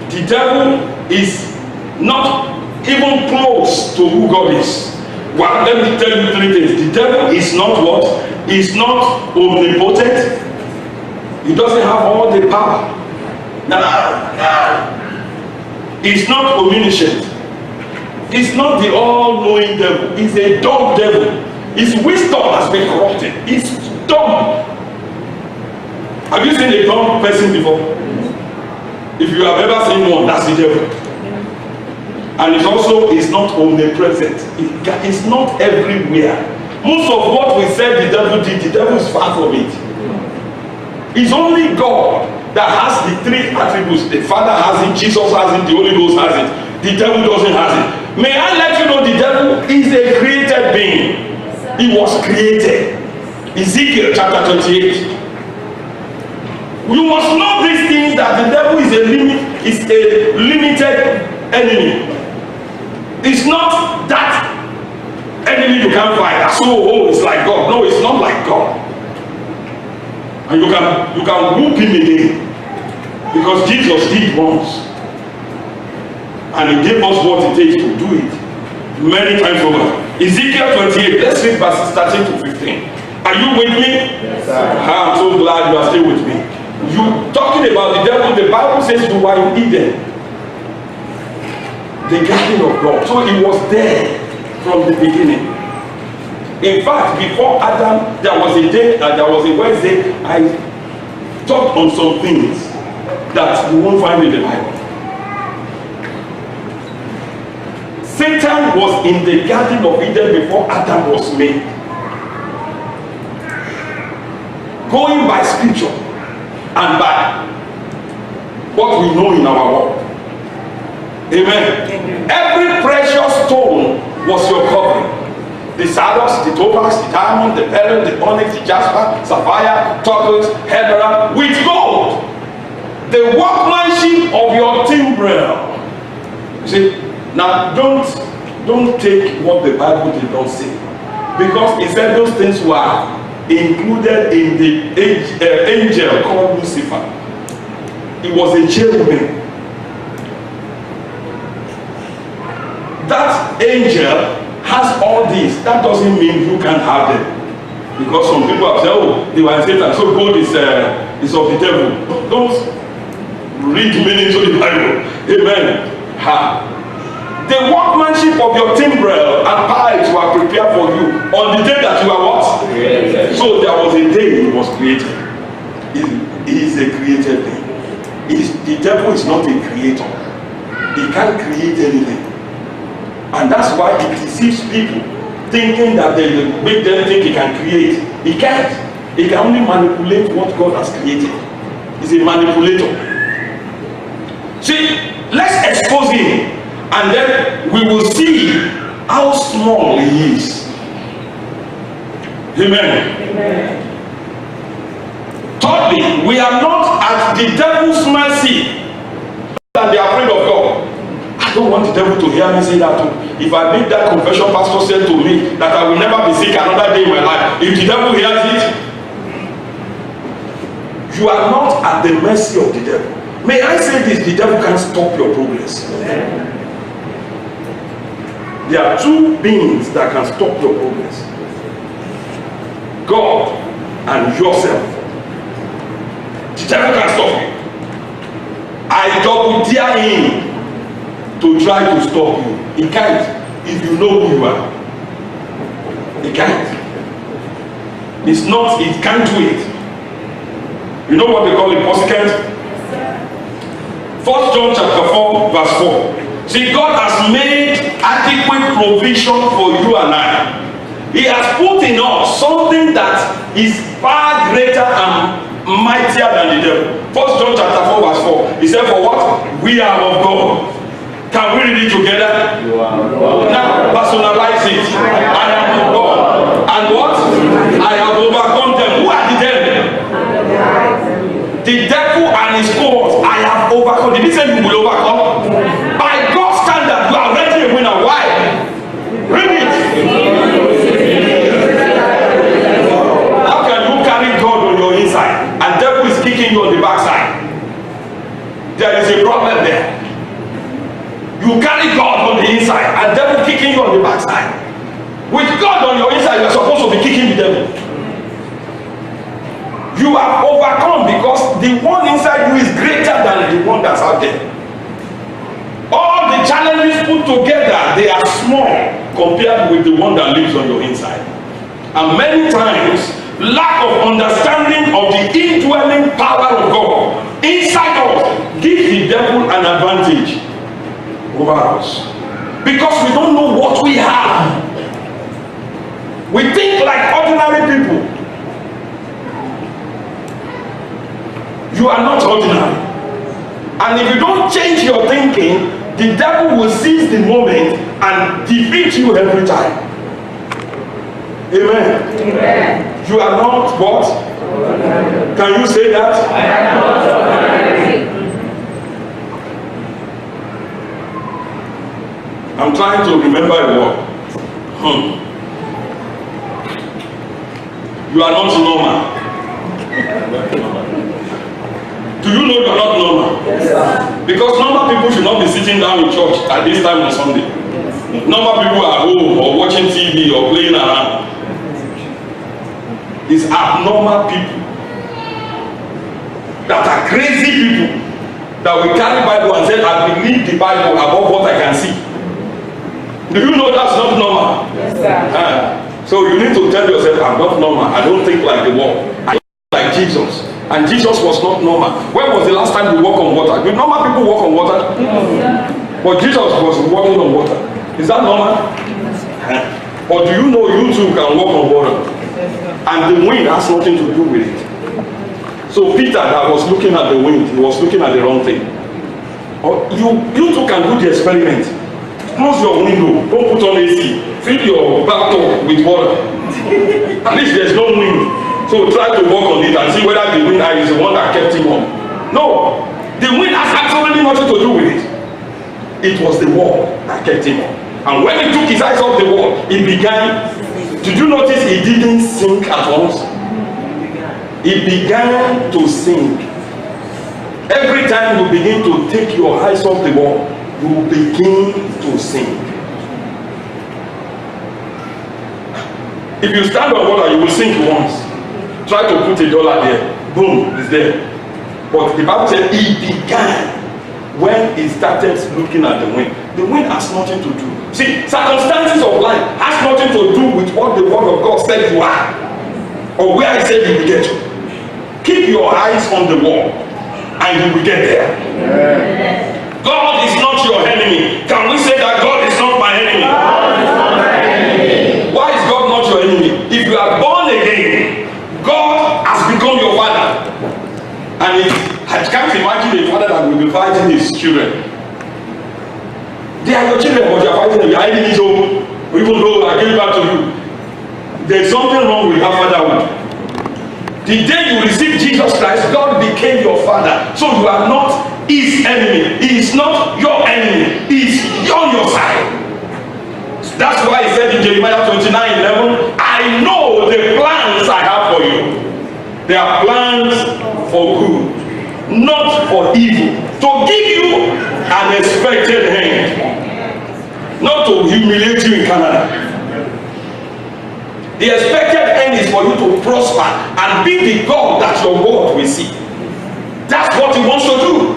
The devil is not even close to who God is. Well, let me tell you 3 things. The devil is not what? He's not omnipotent. He doesn't have all the power. No. He's not omniscient. He's not the all-knowing devil. He's a dumb devil. His wisdom has been corrupted. He's dumb. Have you seen a dumb person before? If you have ever seen one, that's the devil. And it also is not omnipresent. It's not everywhere. Most of what we said the devil did, the devil is far from it. It's only God that has the 3 attributes. The Father has it, Jesus has it, the Holy Ghost has it. The devil doesn't have it. May I let you know the devil is a created being. He was created. Ezekiel chapter 28. You must know these things, that the devil is a limited enemy. It's not that enemy you can't fight. So it's like God. No, it's not like God. And you can whoop him again, because Jesus did once. And he gave us what it takes to do it many times over. Ezekiel 28, let's read verses 13 to 15. Are you with me? Yes, sir. I'm so glad you are still with me. You talking about the devil, the Bible says you were in Eden, the garden of God. So he was there from the beginning. In fact, before Adam, there was a day, there was a Wednesday, I talked on some things that you won't find in the Bible. Satan was in the garden of Eden before Adam was made. Going by scripture and by what we know in our world. Amen. Every precious stone was your covering. The sardius, the topaz, the diamond, the beryl, the onyx, the jasper, sapphire, turquoise, emerald, with gold. The workmanship of your timbrel. You see, now don't take what the Bible did not say, because it said those things were included in the angel called Lucifer. He was a cherubim. That angel has all these. That doesn't mean you can have them, because some people have said, oh, they were in Satan, so gold is of the devil. Don't read meaning to the Bible. Amen. Ha. The workmanship of your timbrel and pipes were prepared for you on the day that you are what? Created. So there was a day he was created. He is a created being. The devil is not a creator. He can't create anything. And that's why he deceives people, thinking that they make them think he can create. He can't. He can only manipulate what God has created. He's a manipulator. See, let's expose him, and then we will see how small he is. Amen. Amen. Thirdly, we are not at the devil's mercy, and they are afraid of God. I don't want the devil to hear me say that too. If I make that confession pastor said to me that I will never be sick another day in my life, if the devil hears it, you are not at the mercy of the devil. May I say this, the devil can't stop your progress. There are two beings that can stop your progress: God and yourself. The devil can stop you. I double dare him to try to stop you. He can't. If you know who you are, he can't. It's not, it can't do it. You know what they call it, persecute? 1 John chapter 4 verse 4. See, God has made adequate provision for you and I. He has put in us something that is far greater and mightier than the devil. 1 John chapter 4 verse 4. He said, for what? We are of God. Can we read it together? You are of God. Now personalize it. I am of God. And what? I have overcome them. Who are the devil? The devil and his cohorts. I have overcome. Did he say you will overcome? By God's standard, you are already a winner. Why? Read it. How can you carry God on your inside and devil is kicking you on the backside? There is a problem there. You carry God on the inside and devil kicking you on the backside. With God on your inside, you are supposed to be kicking the devil. You have overcome because the one inside you is greater than the one that's out there. All the challenges put together, they are small compared with the one that lives on your inside. And many times, lack of understanding of the indwelling power of God inside us gives the devil an advantage over us, because we don't know what we have. We think like ordinary people. You are not ordinary, and if you don't change your thinking, the devil will seize the moment and defeat you every time. Amen. Amen. You are not what? Ordinary. Can you say that? I am not ordinary. I'm trying to remember a word. You are not normal. Do you know you are not normal? Yes, sir. Because normal people should not be sitting down in church at this time on Sunday. Normal people are home or watching TV or playing around. It's abnormal people that are crazy people that will carry Bible and say, I believe the Bible above what I can see. Do you know that's not normal? Yes, sir. So you need to tell yourself, I'm not normal. I don't think like the world. I think like Jesus. And Jesus was not normal. When was the last time you walk on water? Do normal people walk on water? But Jesus was walking on water. Is that normal? Or do you know you too can walk on water? And the wind has nothing to do with it. So Peter that was looking at the wind, he was looking at the wrong thing. Or you too can do the experiment. Close your window, don't put on AC, fill your bathtub with water. At least there's no wind. So try to work on it and see whether the wind is the one that kept him on. No, the wind has absolutely nothing to do with it. It was the wall that kept him on. And when he took his eyes off the wall, he began. Did you notice he didn't sink at once? He began to sink. Every time you begin to take your eyes off the wall, you begin to sink. If you stand on water, you will sink once. Try to put $1 there. Boom, it's there. But the Bible said he began when he started looking at the wind. The wind has nothing to do. See, circumstances of life has nothing to do with what the word of God said you are. Or where I said you will get to. Keep your eyes on the wall and you will get there. Yeah. God is not your enemy. Can we say that God is not my enemy? Why is God not your enemy? If you are born again, God has become your father. And I can't imagine a father that will be fighting his children. They are your children, but you are fighting them. You are hiding his own. Even though I gave it back to you. There is something wrong with our fatherhood. The day you receive Jesus Christ, God became your father. So you are not his enemy. He is not your enemy. He is on your side. That's why he said in Jeremiah 29:11, I know the plans I have for you. They are plans for good, not for evil. To give you an expected end, not to humiliate you in Canada. The expected end is for you to prosper and be the God that your world will see. That's what he wants to do.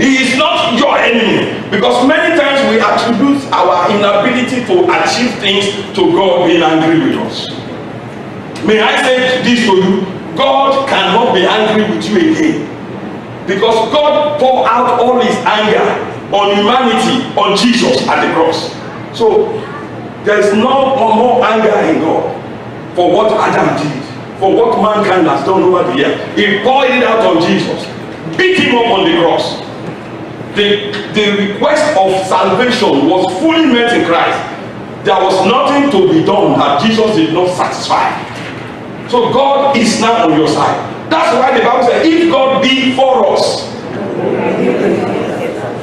He is not your enemy, because many times we attribute our inability to achieve things to God being angry with us. May I say this to you? God cannot be angry with you again, because God poured out all his anger on humanity, on Jesus at the cross. So there is no more anger in God for what Adam did, for what mankind has done over the years. He poured it out on Jesus, beat him up on the cross. The request of salvation was fully met in Christ. There was nothing to be done that Jesus did not satisfy. So God is now on your side. That's why the Bible says, if God be for us.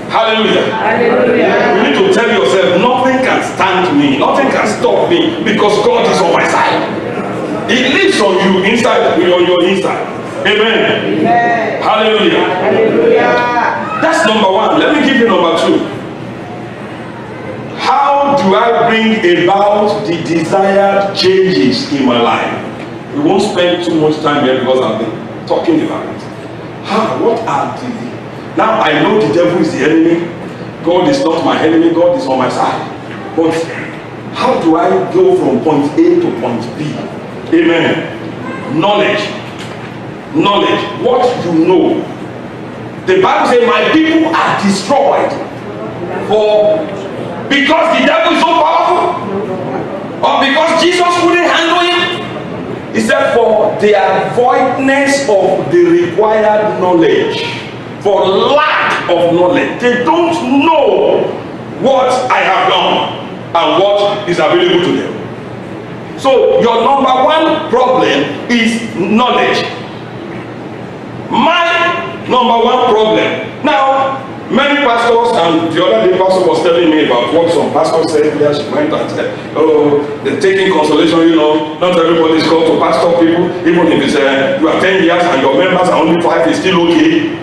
Hallelujah. Hallelujah. You need to tell yourself, nothing can stand me, nothing can stop me, because God is on my side. He lives on you inside, on your inside. Amen. Amen. Hallelujah. Hallelujah. That's number one. Let me give you number two. How do I bring about the desired changes in my life? We won't spend too much time here because I've been talking about it. What are the... Now I know the devil is the enemy. God is not my enemy. God is on my side. But how do I go from point A to point B? Amen. Knowledge. What you know. The Bible says, my people are destroyed because the devil is so powerful, or because Jesus couldn't handle him. He said, for the voidness of the required knowledge, for lack of knowledge. They don't know what I have done and what is available to them. So your number one problem is knowledge. My number one problem. Now, many pastors, and the other day pastor was telling me about what some pastors said there. She went and said, oh, they're taking consolation, you know, not everybody is called to pastor people, even if it's you are 10 years and your members are only 5, it's still okay.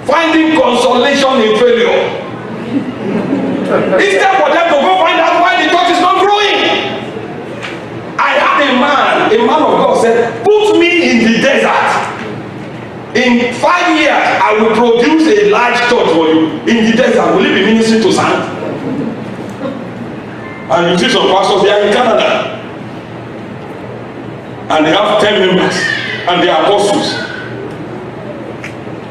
finding consolation in failure. Instead for them to go find out why the church is not growing. I had a man of God said, put me in the desert. In 5 years, I will produce a large church for you. In the desert, will you be ministering to sand? And you see some pastors, they are in Canada. And they have 10 members. And they are apostles.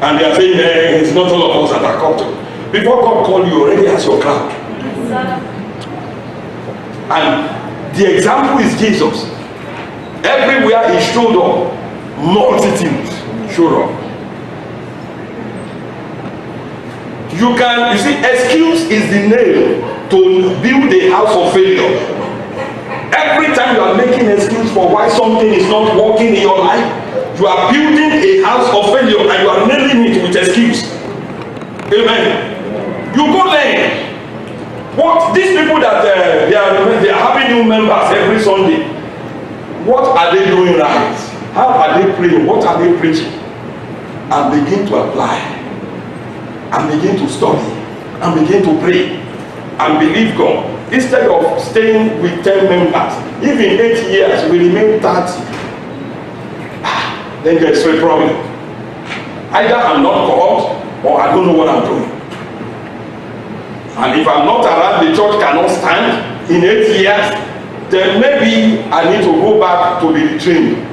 And they are saying, it's not all of us that are called to. Before God called you, already has your crowd. And the example is Jesus. Everywhere he showed up, multitudes showed up. You see, excuse is the nail to build a house of failure. Every time you are making excuse for why something is not working in your life, you are building a house of failure and you are nailing it with excuse. Amen. You go learn. What these people that they are having new members every Sunday, what are they doing right? How are they praying? What are they preaching? And begin to apply, and begin to study, and begin to pray, and believe God. Instead of staying with 10 members, if in 8 years we remain 30, then there's a problem. Either I'm not called, or I don't know what I'm doing. And if I'm not around, the church cannot stand in 8 years, then maybe I need to go back to be retrained.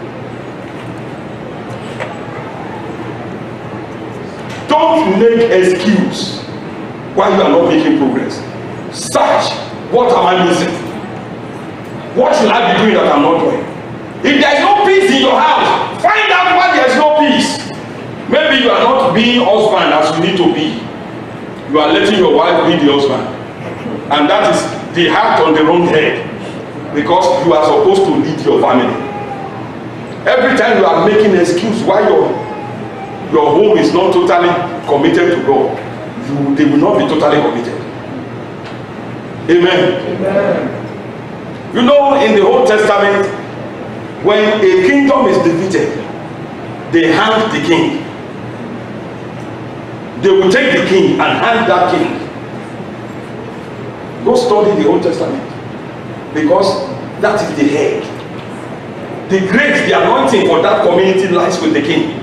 Don't make excuse why you are not making progress. Search, what am I missing? What should I be doing that I'm not doing? If there is no peace in your house, find out why there is no peace. Maybe you are not being husband as you need to be. You are letting your wife be the husband, and that is the heart on the wrong head, because you are supposed to lead your family. Every time you are making an excuse why your home is not totally committed to God, they will not be totally committed. Amen. Amen. You know, in the Old Testament, when a kingdom is defeated, they hang the king. They will take the king and hang that king. Go study the Old Testament, because that is the head. The grace, the anointing for that community lies with the king.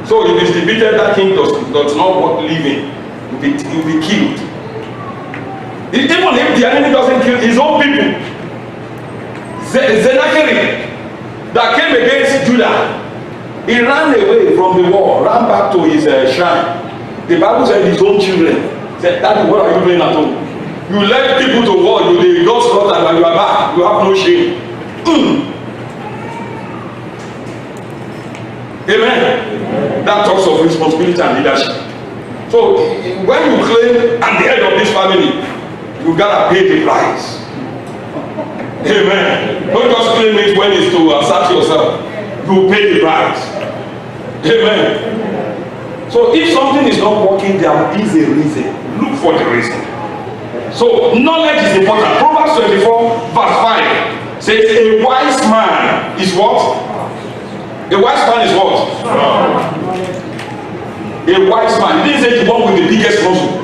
So if it's defeated, that king does not worth living. He will be killed. Even if the enemy doesn't kill his own people, Sennacherib that came against Judah, he ran away from the war, ran back to his shrine. The Bible said his own children said, "Daddy, what are you doing at home? You led people to war, you got slaughtered, and you are back. You have no shame." Amen. That talks of responsibility and leadership. So when you claim I'm the head of this family, you gotta pay the price. Amen. Don't just claim it when it's to assert yourself. You pay the price. Amen. So if something is not working, there is a reason. Look for the reason. So knowledge is important. Proverbs 24 verse 5 says a wise man is what? A wise man is what? A wise man. He didn't say the one with the biggest muscle.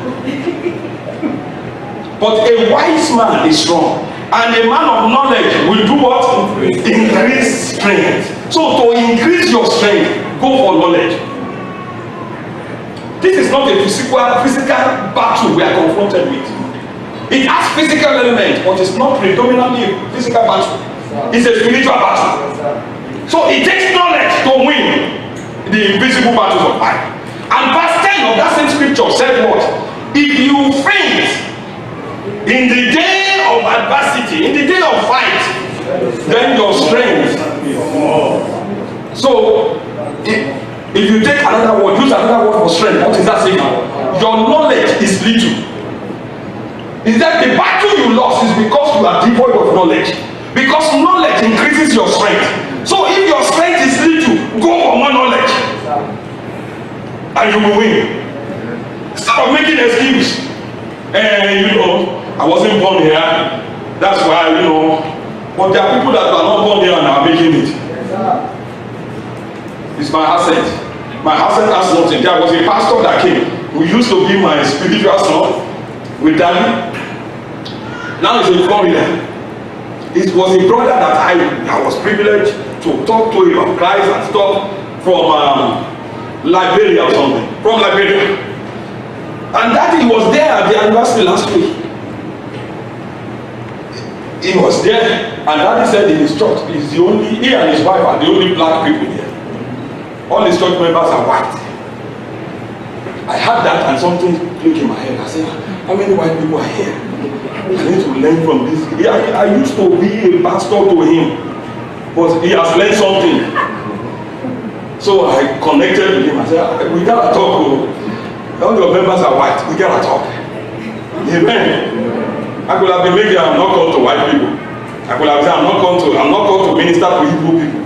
But a wise man is strong. And a man of knowledge will do what? Increase strength. So to increase your strength, go for knowledge. This is not a physical battle we are confronted with. It has physical element, but it's not predominantly a physical battle. It's a spiritual battle. So it takes knowledge to win the invisible battles of life. And verse 10 of that same scripture said what? If you faint in the day of adversity, in the day of fight, then your strength. So if you take another word, use another word for strength, what is that saying? Your knowledge is little. Is that the battle you lost is because you are devoid of knowledge? Because knowledge increases your strength. So if your strength is little, go for more knowledge, and you will win. Stop making excuse. I wasn't born here. That's why, But there are people that are not born here and are making it. It's my asset. My accent has nothing. There was a pastor that came who used to be my spiritual son with daddy. Now he's in Florida. It was a brother that I was privileged to talk to about Christ and stuff from Liberia or something. From Liberia. And daddy was there at the anniversary last week. He was there, and daddy said in his church, he and his wife are the only black people here. All his church members are white. I had that and something clicked in my head. I said, how many white people are here? I need to learn from this. I used to be a pastor to him, but he has learned something. So I connected with him. I said, we gotta talk. All your members are white. We gotta talk. Amen. I could have been maybe I'm not called to white people. I could have said I'm not called to minister to Hebrew people.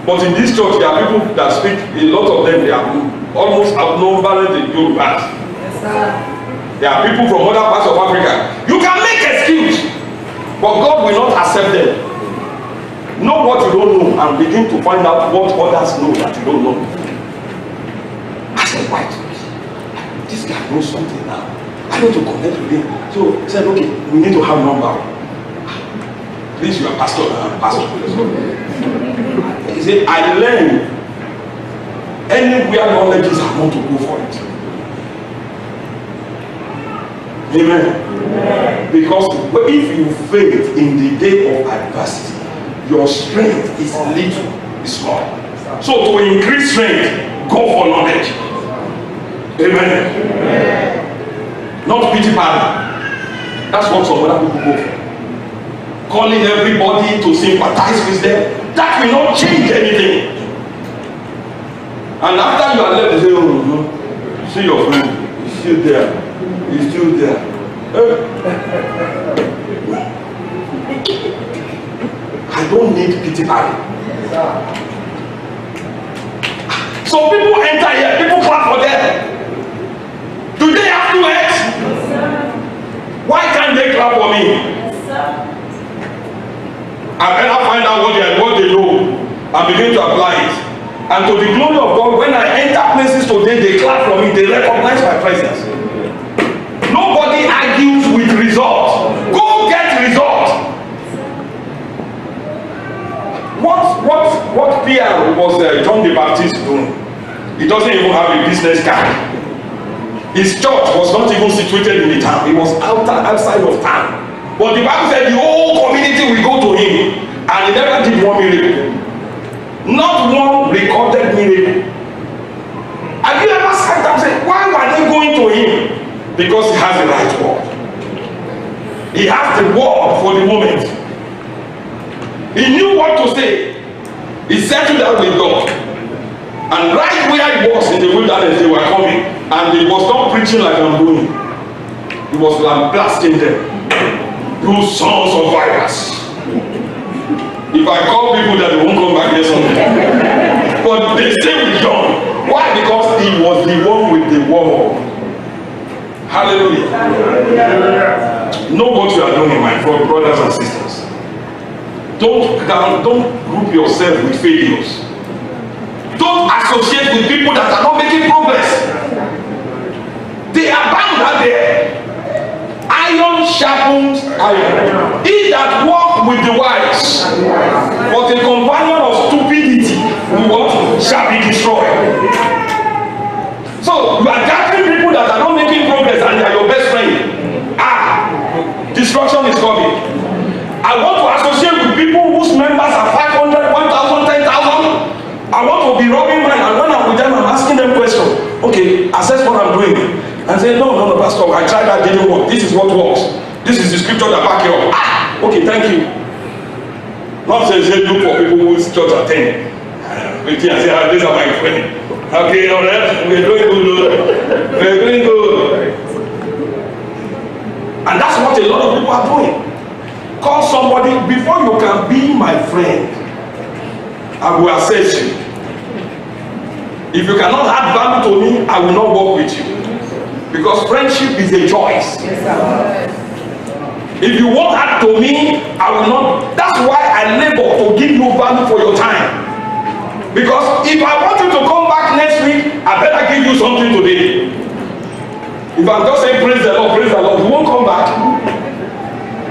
But in this church, there are people that speak, a lot of them, they are almost outnumbered in Yorubas. Yes, sir. There are people from other parts of Africa. You can make excuse, but God will not accept them. Know what you don't know and begin to find out what others know that you don't know. I said, why? This guy knows something now. I need to connect with him. So he said, okay, we need to have number. Please, you are pastor. Pastor. He said, I learned anywhere knowledge is, I want to go for it. Amen. Because if you fail in the day of adversity, your strength is little, is small. So to increase strength, go for knowledge. Amen. Not pity party. That's what some other people go for. Calling everybody to sympathize with them. That will not change anything. And after you are left, they say, oh, no. See your friend, he's still there. He's still there. I don't need pity party. So people enter here, people clap for them. Do they have to act? Why can't they clap for me? I better find out what they know and begin to apply it. And to the glory of God, when I enter places today, they clap for me, they recognize my presence. Nobody argues with results. Go get results. What PR was John the Baptist doing? He doesn't even have a business card. His church was not even situated in the town. It was outside of town. But the Bible said the whole community will go to him, and he never did one miracle. Not one recorded miracle. Have you ever said that? Why were they going to him? Because he has the right word. He has the word for the moment. He knew what to say. He settled down with God. And right where he was in the wilderness, they were coming. And he was not preaching like I'm doing. He was blasting them. You sons of vipers. If I call people that they won't come back here someday. But they stay with John. Why? Because he was the one with the word. Hallelujah. Know what you are doing, my brothers and sisters. Don't group yourself with failures. Don't associate with people that are not making progress. They are bound out there. Iron sharpens iron. He that walk with the wise, but a companion of stupidity shall be destroyed. So you are gathering people that are not making progress and they are your best friend. Destruction is coming. I want to associate with people whose members are 500, 1,000, 10,000. I want to be robbing mine, and when I'm with them, I'm asking them questions. Okay, assess what I'm doing. And say, no, pastor, I tried that, didn't work. This is what works. This is the scripture that back you up. Okay, thank you. Not say look for people whose church attend. Wait and say, these are my friends. Okay, all right, we're doing good. We're doing good. And that's what a lot of people are doing. Call somebody, before you can be my friend, I will assess you. If you cannot add value to me, I will not work with you. Because friendship is a choice. If you won't add to me, I will not. That's why I labor to give you value for your time. Because if I want you to come back next week, I better give you something today. If I'm just saying praise the Lord, you won't come back.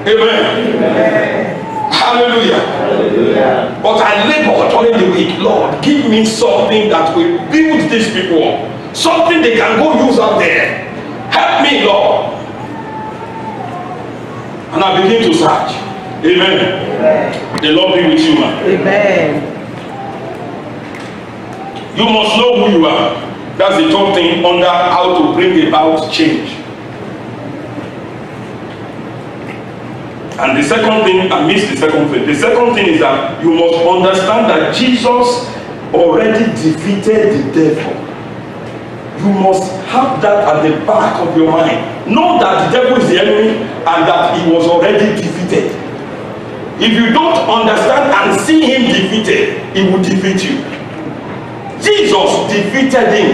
Amen. Amen. Hallelujah. Hallelujah. But I labor during the week. Lord, give me something that will build these people up. Something they can go use out there. Help me, Lord. And I begin to search. Amen. Amen. The Lord be with you, man. Amen. You must know who you are. That's the third thing under how to bring about change. And the second thing, I missed the second thing. The second thing is that you must understand that Jesus already defeated the devil. You must have that at the back of your mind. Know that the devil is the enemy and that he was already defeated. If you don't understand and see him defeated, he will defeat you. Jesus defeated him.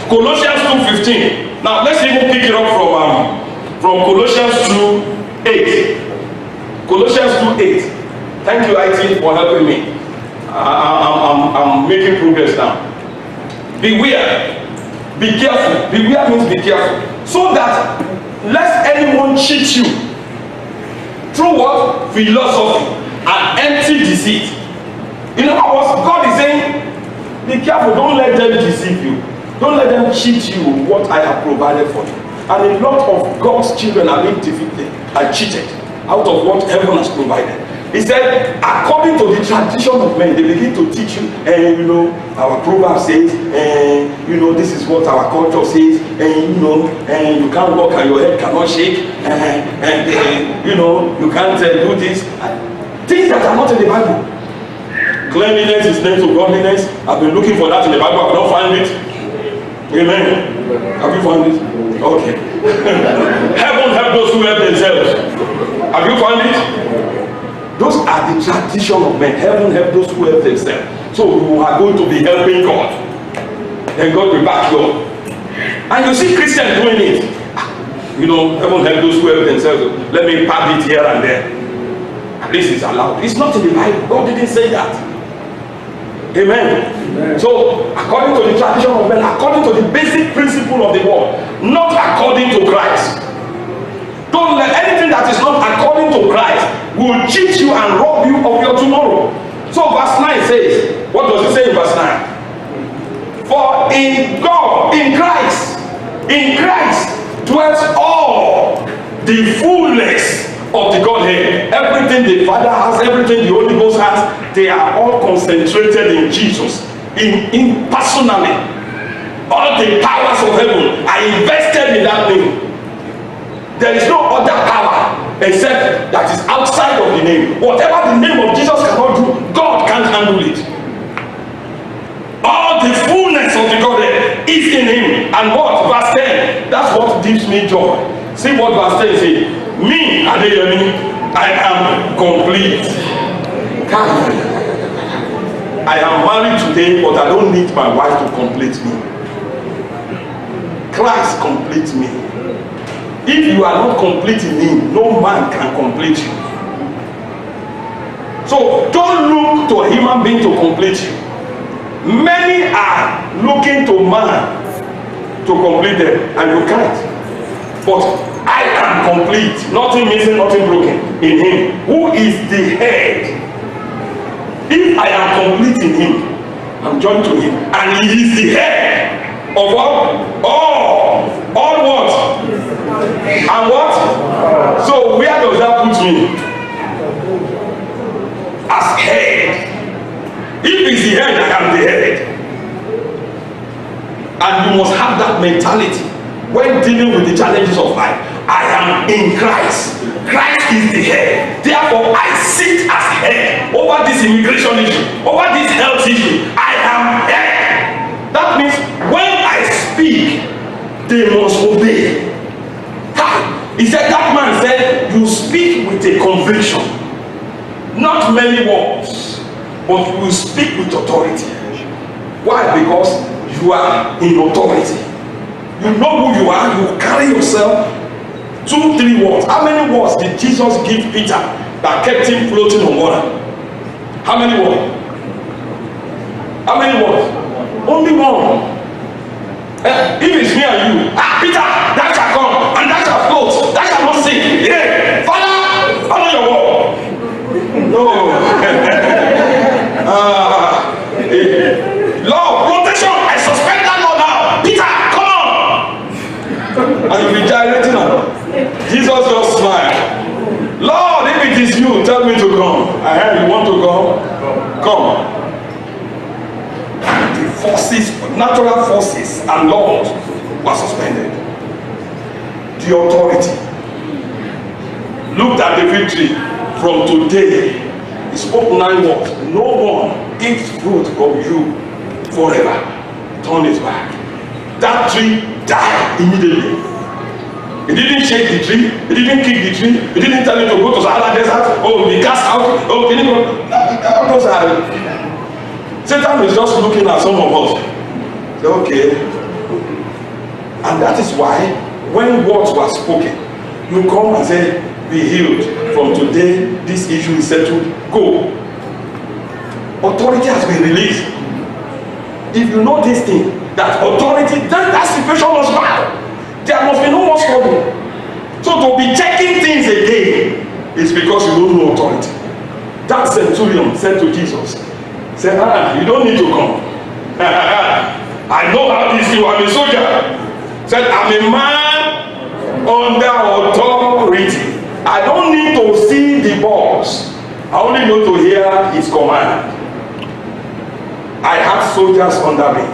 Colossians 2:15. Now let's even pick it up from Colossians 2:8. Colossians 2:8. Thank you, IT, for helping me. I'm making progress now. Beware. Be careful. Beware means be careful. So that lest anyone cheat you through what? Philosophy and empty deceit. In other words, God is saying, be careful, don't let them deceive you. Don't let them cheat you with what I have provided for you. And a lot of God's children are being defeated and cheated out of what heaven has provided. He said, according to the tradition of men, they begin to teach you, our proverb says, this is what our culture says, you can't walk and your head cannot shake, you can't do this. Things that are not in the Bible. Cleanliness is next to godliness. I've been looking for that in the Bible, I cannot find it. Amen. Have you found it? Okay. Heaven help those who help themselves. Have you found it? Those are the tradition of men. Heaven help those who help themselves. So you are going to be helping God. Then God will back you up. And you see Christians doing it. Heaven help those who help themselves. Let me pad it here and there. At least it's allowed. It's not in the Bible. God didn't say that. Amen. Amen. So according to the tradition of men, according to the basic principle of the world, not according to Christ. Don't let anything that is not according to Christ will cheat you and rob you of your tomorrow. So verse 9 says, what does it say in verse 9? For in God, in Christ dwells all the fullness of the Godhead. Everything the Father has, everything the Holy Ghost has, they are all concentrated in Jesus, in personally. All the powers of heaven are invested in that name. There is no other power except that is outside of the name. Whatever the name of Jesus cannot do, God can't handle it. All the fullness of the Godhead is in him. And what? Verse 10. That's what gives me joy. See what verse 10 says. Me, Adeyemi, I am complete. I am married today, but I don't need my wife to complete me. Christ completes me. If you are not complete in him, no man can complete you. So don't look to a human being to complete you. Many are looking to man to complete them, and you can't. But I am complete, nothing missing, nothing broken in him who is the head. If I am complete in him, I'm joined to him, and he is the head of what? All what? And what? So where does that put me? As head. If he's the head, I am the head. And you must have that mentality when dealing with the challenges of life. I am in Christ. Christ is the head. Therefore, I sit as head over this immigration issue, over this health issue. I am head. That means when I speak, they must obey. He said, that man said, you speak with a conviction. Not many words, but you will speak with authority. Why? Because you are in authority. You know who you are. You carry yourself. 2, 3 words. How many words did Jesus give Peter that kept him floating on water? How many words? How many words? Only one. If it's me and you, Peter, that shall come, and that shall float, that shall not sink. Yeah, Father, follow your word. No. Law of protection, I suspend that law now. Peter, come on. And you'll be gyrating now. Jesus just smiled. Lord, if it is you, tell me to come. I heard you want to come. Come. The forces, natural forces and laws were suspended. The authority. Looked at the victory from today. He spoke 9 words. No one eats fruit from you forever. Turn it back. That tree died immediately. He didn't shake the tree. He didn't kick the tree. He didn't tell him to go to Sahara Desert. Oh, be cast out. Oh, can you go? Those are. Satan is just looking at some of us. Say, okay. And that is why when words were spoken, you come and say, be healed. From today, this issue is settled. Go. Authority has been released. If you know this thing, that authority, then that situation was bad. There must be no more struggle. So to be checking things again is because you don't know authority. That centurion said to Jesus, said, you don't need to come. I know how this is. I'm a soldier. Said, I'm a man under authority. I don't need to see the boss. I only need to hear his command. I have soldiers under me.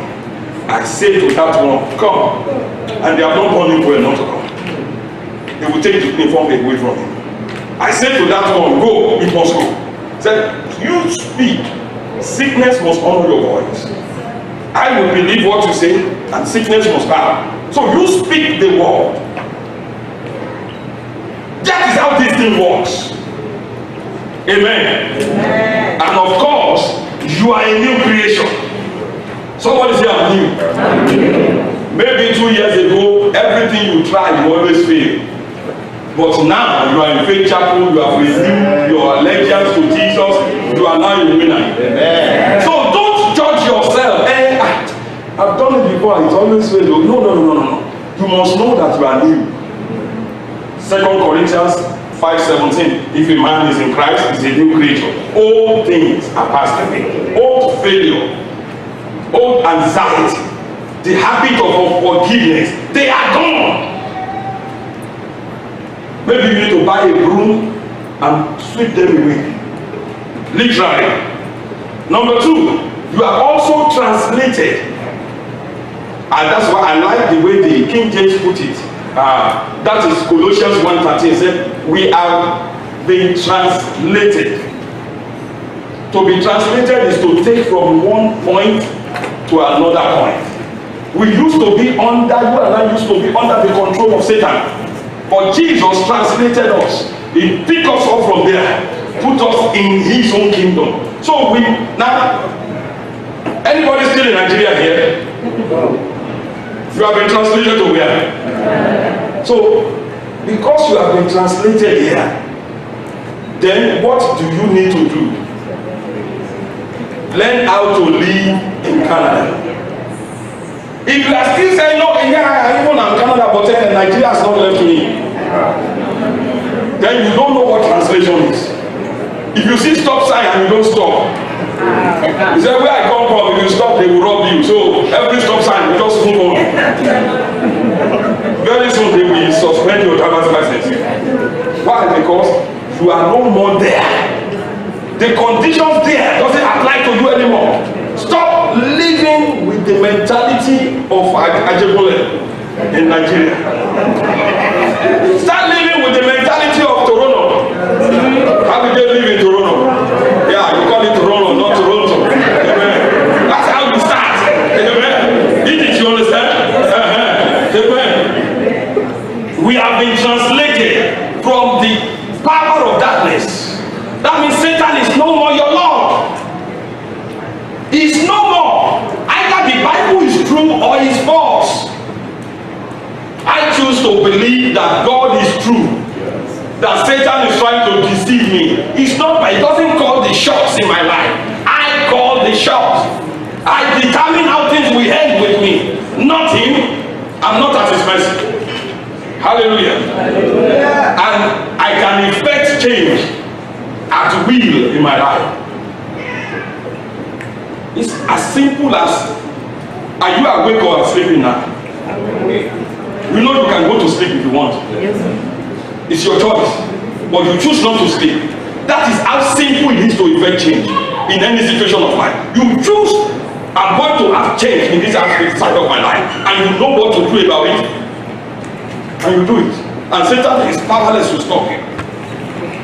I say to that one, come. And they have not gone in well not to come. They will take the uniform away from him. I say to that one, go, it must go. Said, you speak. Sickness must honor your voice. I will believe what you say, and sickness must bow. So you speak the word. That is how this thing works. Amen. Amen. And of course, you are a new creation. Somebody say, I'm new. Maybe 2 years ago, everything you try, you always fail. But now you are in Faith Chapel, you have renewed your allegiance to Jesus, you are now a winner. Amen. So don't judge yourself. I've done it before, it's always failed. No. You must know that you are new. 2 Corinthians 5:17. If a man is in Christ, he is a new creature. Old things are passed away. Old failure, old anxiety, the habit of unforgiveness, they are gone. Maybe you need to buy a broom and sweep them away. Literally. Number 2, you are also translated. And that's why I like the way the King James put it. That is Colossians 1:13. Said, we are being translated. To be translated is to take from one point to another point. We used to be under, you and I used to be under the control of Satan. But Jesus translated us. He picked us up from there, put us in his own kingdom. So we now, anybody still in Nigeria here? You have been translated to where? So because you have been translated here, then what do you need to do? Learn how to live in Canada. If you are still saying, no, yeah, even in Canada, but Nigeria has not left me, then you don't know what translation is. If you see stop sign and you don't stop, you say, where I come from, if you stop, they will rob you. So every stop sign, you just move on. Very soon they will suspend your driver's license. Why? Because you are no more there. The conditions there doesn't apply to you anymore. Stop living with the mentality of Ajebole in Nigeria. Start living with the mentality of Toronto. How did they live in Toronto? Yeah, you call it Toronto, not Toronto. Amen. That's how you start. Amen. Did you understand? Amen. We have been translated from the power of darkness. That means Satan is no more your Lord. He's no more. Either the Bible is true or it's false. I choose to believe that God is true. That Satan is trying to deceive me. It's not, it doesn't call the shots in my life. I call the shots. I determine how things will end with me, not him. I'm not at his mercy. Hallelujah. And I can effect change at will in my life. It's as simple as, are you awake or sleeping now? You know you can go to sleep if you want. It's your choice. But you choose not to sleep. That is how simple it is to effect change in any situation of life. You choose, I'm going to have change in this aspect side of my life, and you know what to do about it, and you do it. And Satan is powerless to stop you.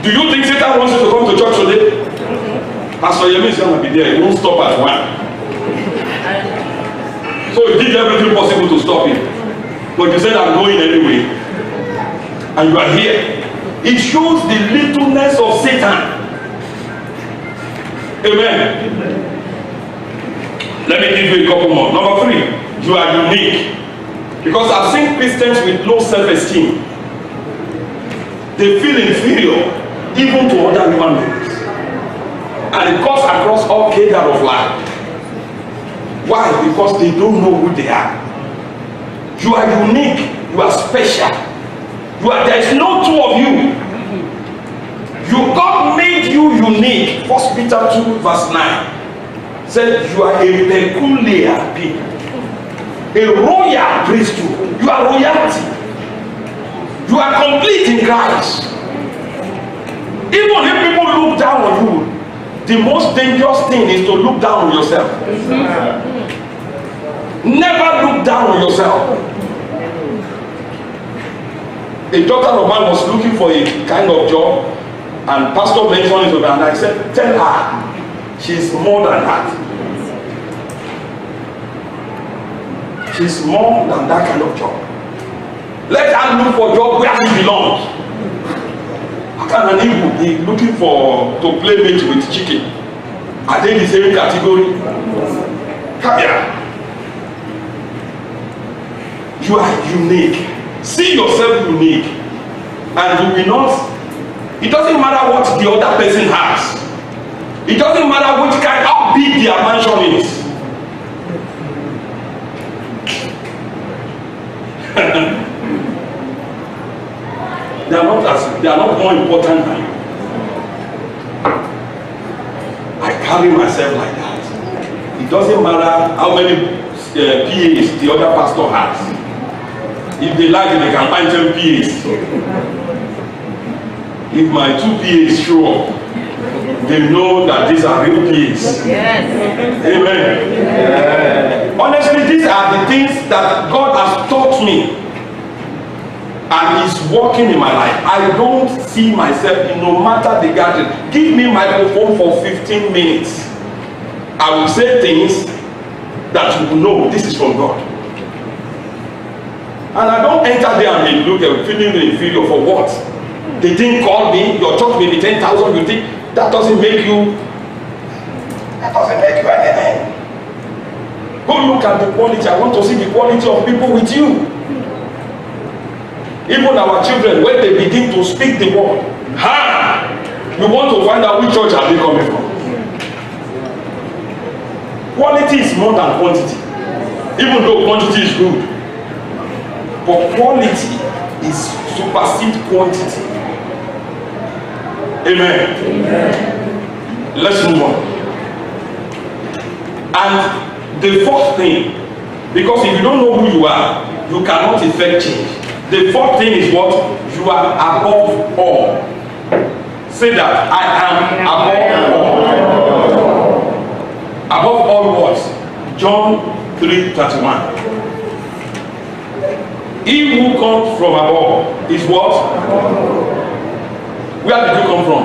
Do you think Satan wants you to come to church today? Pastor Yemi is going to be there. He won't stop at 1. So he did everything possible to stop him. But you said, I'm going anyway. And you are here. It shows the littleness of Satan. Amen. Let me give you a couple more. Number 3, you are unique. Because I've seen Christians with low self-esteem. They feel inferior even to other human beings. And it cuts across all cadre of life. Why? Because they don't know who they are. You are unique. You are special. There is no two of you. God made you unique. 1 Peter 2 verse 9 said you are a peculiar people, a royal priesthood. You are royalty. You are complete in Christ. Even if people look down on you, the most dangerous thing is to look down on yourself. Never look down on yourself. A daughter of mine was looking for a kind of job, and pastor mentioned it to me, and I said, tell her she's more than that. She's more than that kind of job. Let her look for a job where she belongs. How can an Igbo be looking to play mate with chicken? Are they the same category? Come here. You are unique. See yourself unique, and you will not. It doesn't matter what the other person has. It doesn't matter which kind, how big their mansion is. They are not more important than you. I carry myself like that. It doesn't matter how many PAs the other pastor has. If they like it, they can find 10 PAs. If my 2 PAs show up, they know that these are real PAs. Yes. Amen. Yes. Honestly, these are the things that God has taught me and is working in my life. I don't see myself in no matter the gathering. Give me microphone for 15 minutes. I will say things that you will know this is from God. And I don't enter there and look at feeling inferior for what? They didn't call me. Your church may be 10,000. You think that doesn't make you? That doesn't make you anything. Go look at the quality. I want to see the quality of people with you. Even our children, when they begin to speak the word, you want to find out which church are they coming from. Quality is more than quantity, even though quantity is good. But quality is supersede quantity. Amen. Amen. Let's move on. And the fourth thing, because if you don't know who you are, you cannot effect change. The fourth thing is what? You are above all. Say that. I am above all. Above all what? John 3:31. He who comes from above is what? Where did you come from?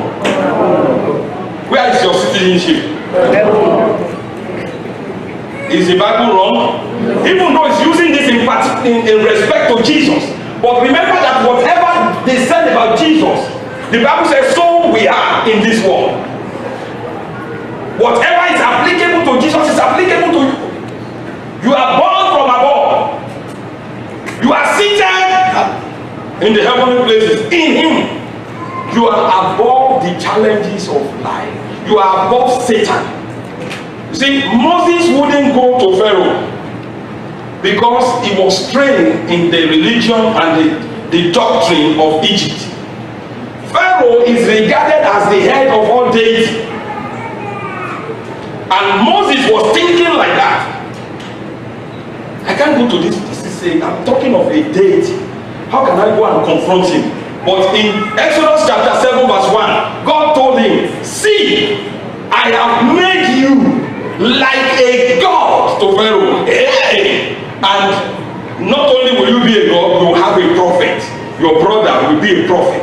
Where is your citizenship? Is the Bible wrong? Even though it's using this in respect to Jesus. But remember that whatever they said about Jesus, the Bible says, so we are in this world. Whatever is applicable to Jesus is applicable to you. You are born from above. You are seated in the heavenly places in Him. You are above the challenges of life. You are above Satan. You see, Moses wouldn't go to Pharaoh because he was trained in the religion and the doctrine of Egypt. Pharaoh is regarded as the head of all deity. And Moses was thinking like that. I can't go to this I'm talking of a deity. How can I go and confront him? But in Exodus chapter 7 verse 1, God told him, see, I have made you like a god to Pharaoh. Hey! And not only will you be a god, you will have a prophet. Your brother will be a prophet.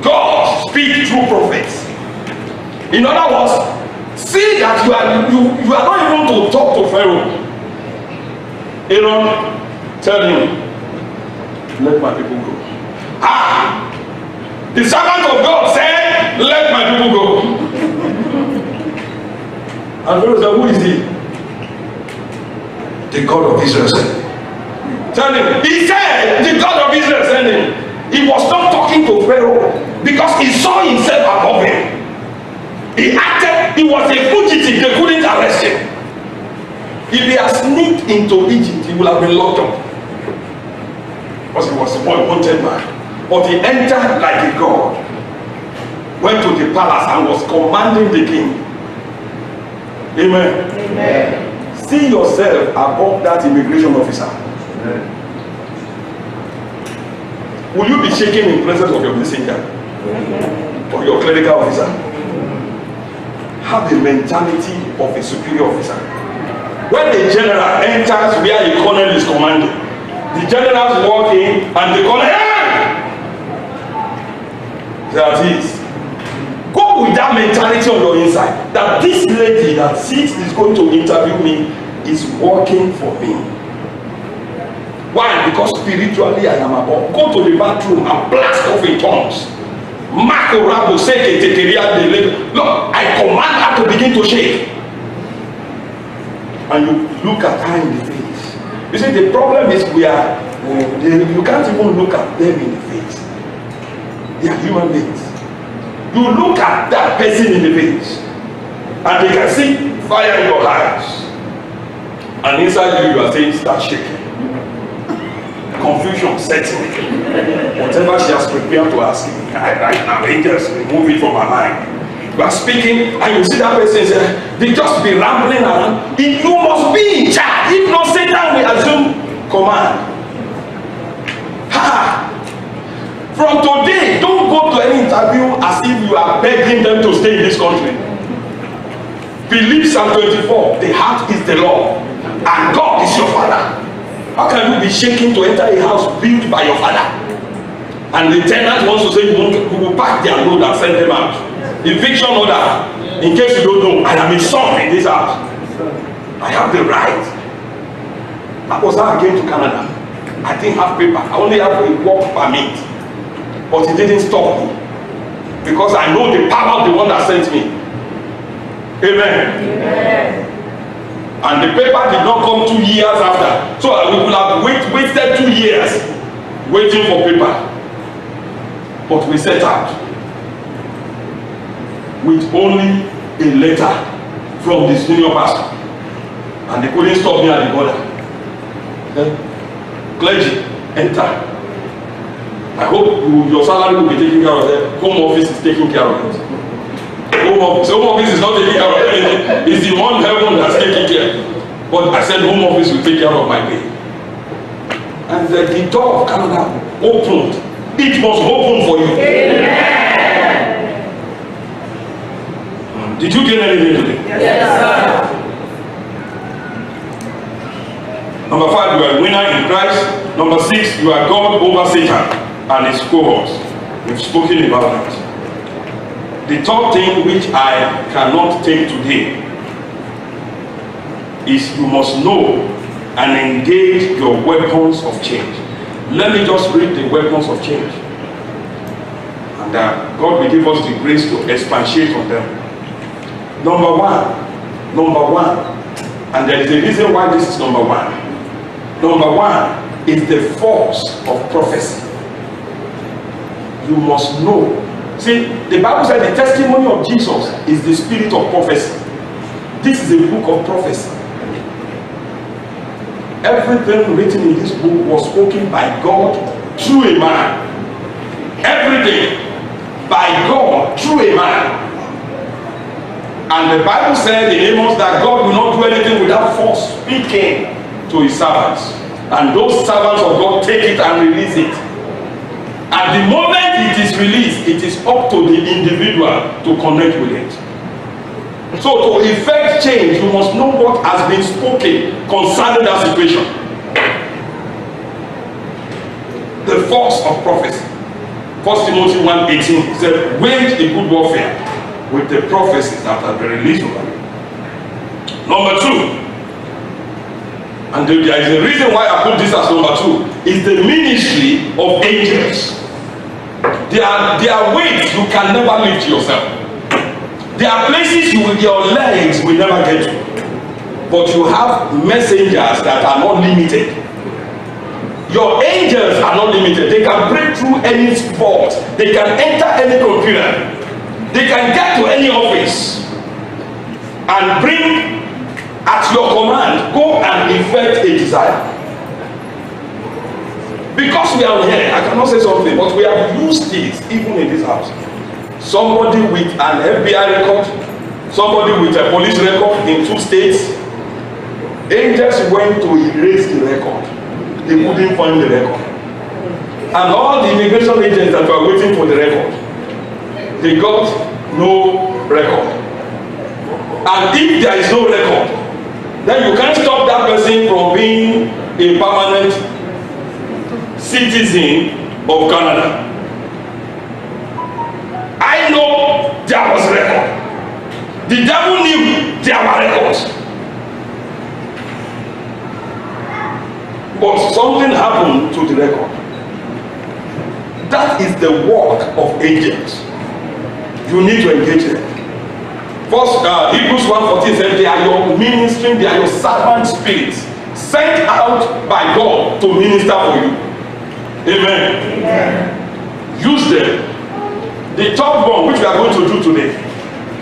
God speaks through prophets. In other words, see that you are not even to talk to Pharaoh. Aaron, tell him, let my people go. Ah! The servant of God said, let my people go. And Pharaoh said, who is he? The God of Israel said. Tell him. He said, the God of Israel sent him. He was not talking to Pharaoh because he saw himself above him. He acted, he was a fugitive, they couldn't arrest him. If he had sneaked into Egypt, he would have been locked up. Because he was a wanted man. But he entered like a god, went to the palace and was commanding the king. Amen. Amen. See yourself above that immigration officer. Amen. Will you be shaking in presence of your messenger or your clerical officer? Have the mentality of a superior officer. When the general enters where a colonel is commanding, the generals walk in and the colonel, hey! That is, go with that mentality on your inside, that this lady that sits is going to interview me is working for me. Why? Because spiritually I am above. Go to the bathroom and blast off in tongues. Marco Rabo say, look, I command her to begin to shake. And you look at her in the face. You see, the problem is you can't even look at them in the face. They are human beings. You look at that person in the face and they can see fire in your eyes. And inside you are saying, start shaking. Confusion setting. Whatever she has prepared to ask me, right now, angels remove it from her mind. You are speaking and you see that person say, they just be rambling around. You must be in charge. If not, Satan will assume command. Ha! From today, don't go to any interview as if you are begging them to stay in this country. Believe Psalm 24, the heart is the law, and God is your father. How can you be shaking to enter a house built by your father? And the tenant wants to say, you will pack their load and send them out. Eviction order. In case you don't know, I am a son in this house. I have the right. That was how I came to Canada. I didn't have paper. I only have a work permit. But it didn't stop me. Because I know the power of the one that sent me. Amen. Amen. And the paper did not come 2 years after. So we would have wasted 2 years waiting for paper. But we set out with only a letter from the senior pastor. And they couldn't stop me at the border. Clergy, enter. I hope your salary will be taken care of it. Home office is taking care of it. Home office is not taking care of anything. It's the one heaven that's taking care. But I said home office will take care of my pay. And the door of Canada opened. It was open for you. Amen. Did you get anything today? Yes, sir. Number 5, you are a winner in Christ. Number 6, you are God over Satan and his cohorts. We've spoken about that. The third thing which I cannot take today is you must know and engage your weapons of change. Let me just read the weapons of change. And God will give us the grace to expatiate on them. Number one, and there is a reason why this is number one. Number one is the force of prophecy. You must know. See, the Bible said the testimony of Jesus is the spirit of prophecy. This is a book of prophecy. Everything written in this book was spoken by God through a man. Everything by God through a man. And the Bible said in Amos that God will not do anything without first speaking to his servants. And those servants of God take it and release it. At the moment it is released, it is up to the individual to connect with it. So to effect change, you must know what has been spoken concerning that situation. The force of prophecy. 1 Timothy 1:18 said, wage a good warfare with the prophecies that have been released over you. Number 2, and there is a reason why I put this as number 2, is the ministry of angels. There are weights you can never lift yourself. There are places your legs will never get to. But you have messengers that are not limited. Your angels are not limited. They can break through any sport. They can enter any computer. They can get to any office and bring at your command, go and effect a desire. Because we are here, I cannot say something, but we have used it even in this house. Somebody with an FBI record, somebody with a police record in 2 states, angels went to erase the record. They couldn't find the record. And all the immigration agents that were waiting for the record, they got no record. And if there is no record, then you can't stop that person from being a permanent citizen of Canada. I know there was record. The devil knew there were records. But something happened to the record. That is the work of angels. You need to engage them. First, Hebrews 1:14 said they are your ministering, they are your servant spirits sent out by God to minister for you. Amen. Amen. Use them. The third one, which we are going to do today,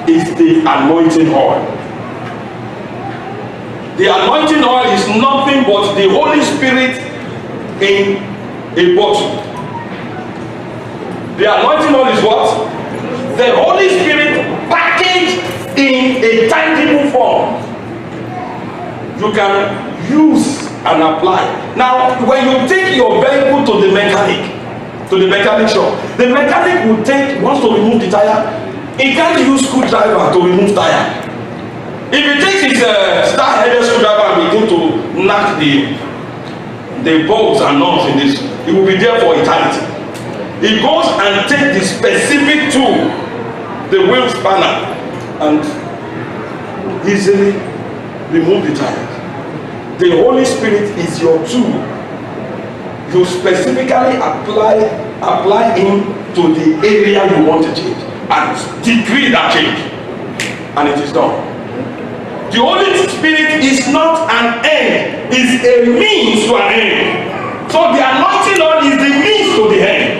is the anointing oil. The anointing oil is nothing but the Holy Spirit in a bottle. The anointing oil is what? The Holy Spirit packaged in a tangible form. You can use and apply. Now, when you take your vehicle to the mechanic shop, the mechanic wants to remove the tire. He can't use screwdriver to remove tire. If he takes his star-headed screwdriver and begin to knock the bolts and nuts in this, he will be there for eternity. He goes and takes the specific tool, the wheel spanner, and easily remove the tires. The Holy Spirit is your tool. You specifically apply him to the area you want to change and decree that change, and it is done. The Holy Spirit is not an end, is a means to an end. So the anointing oil is the means to the end.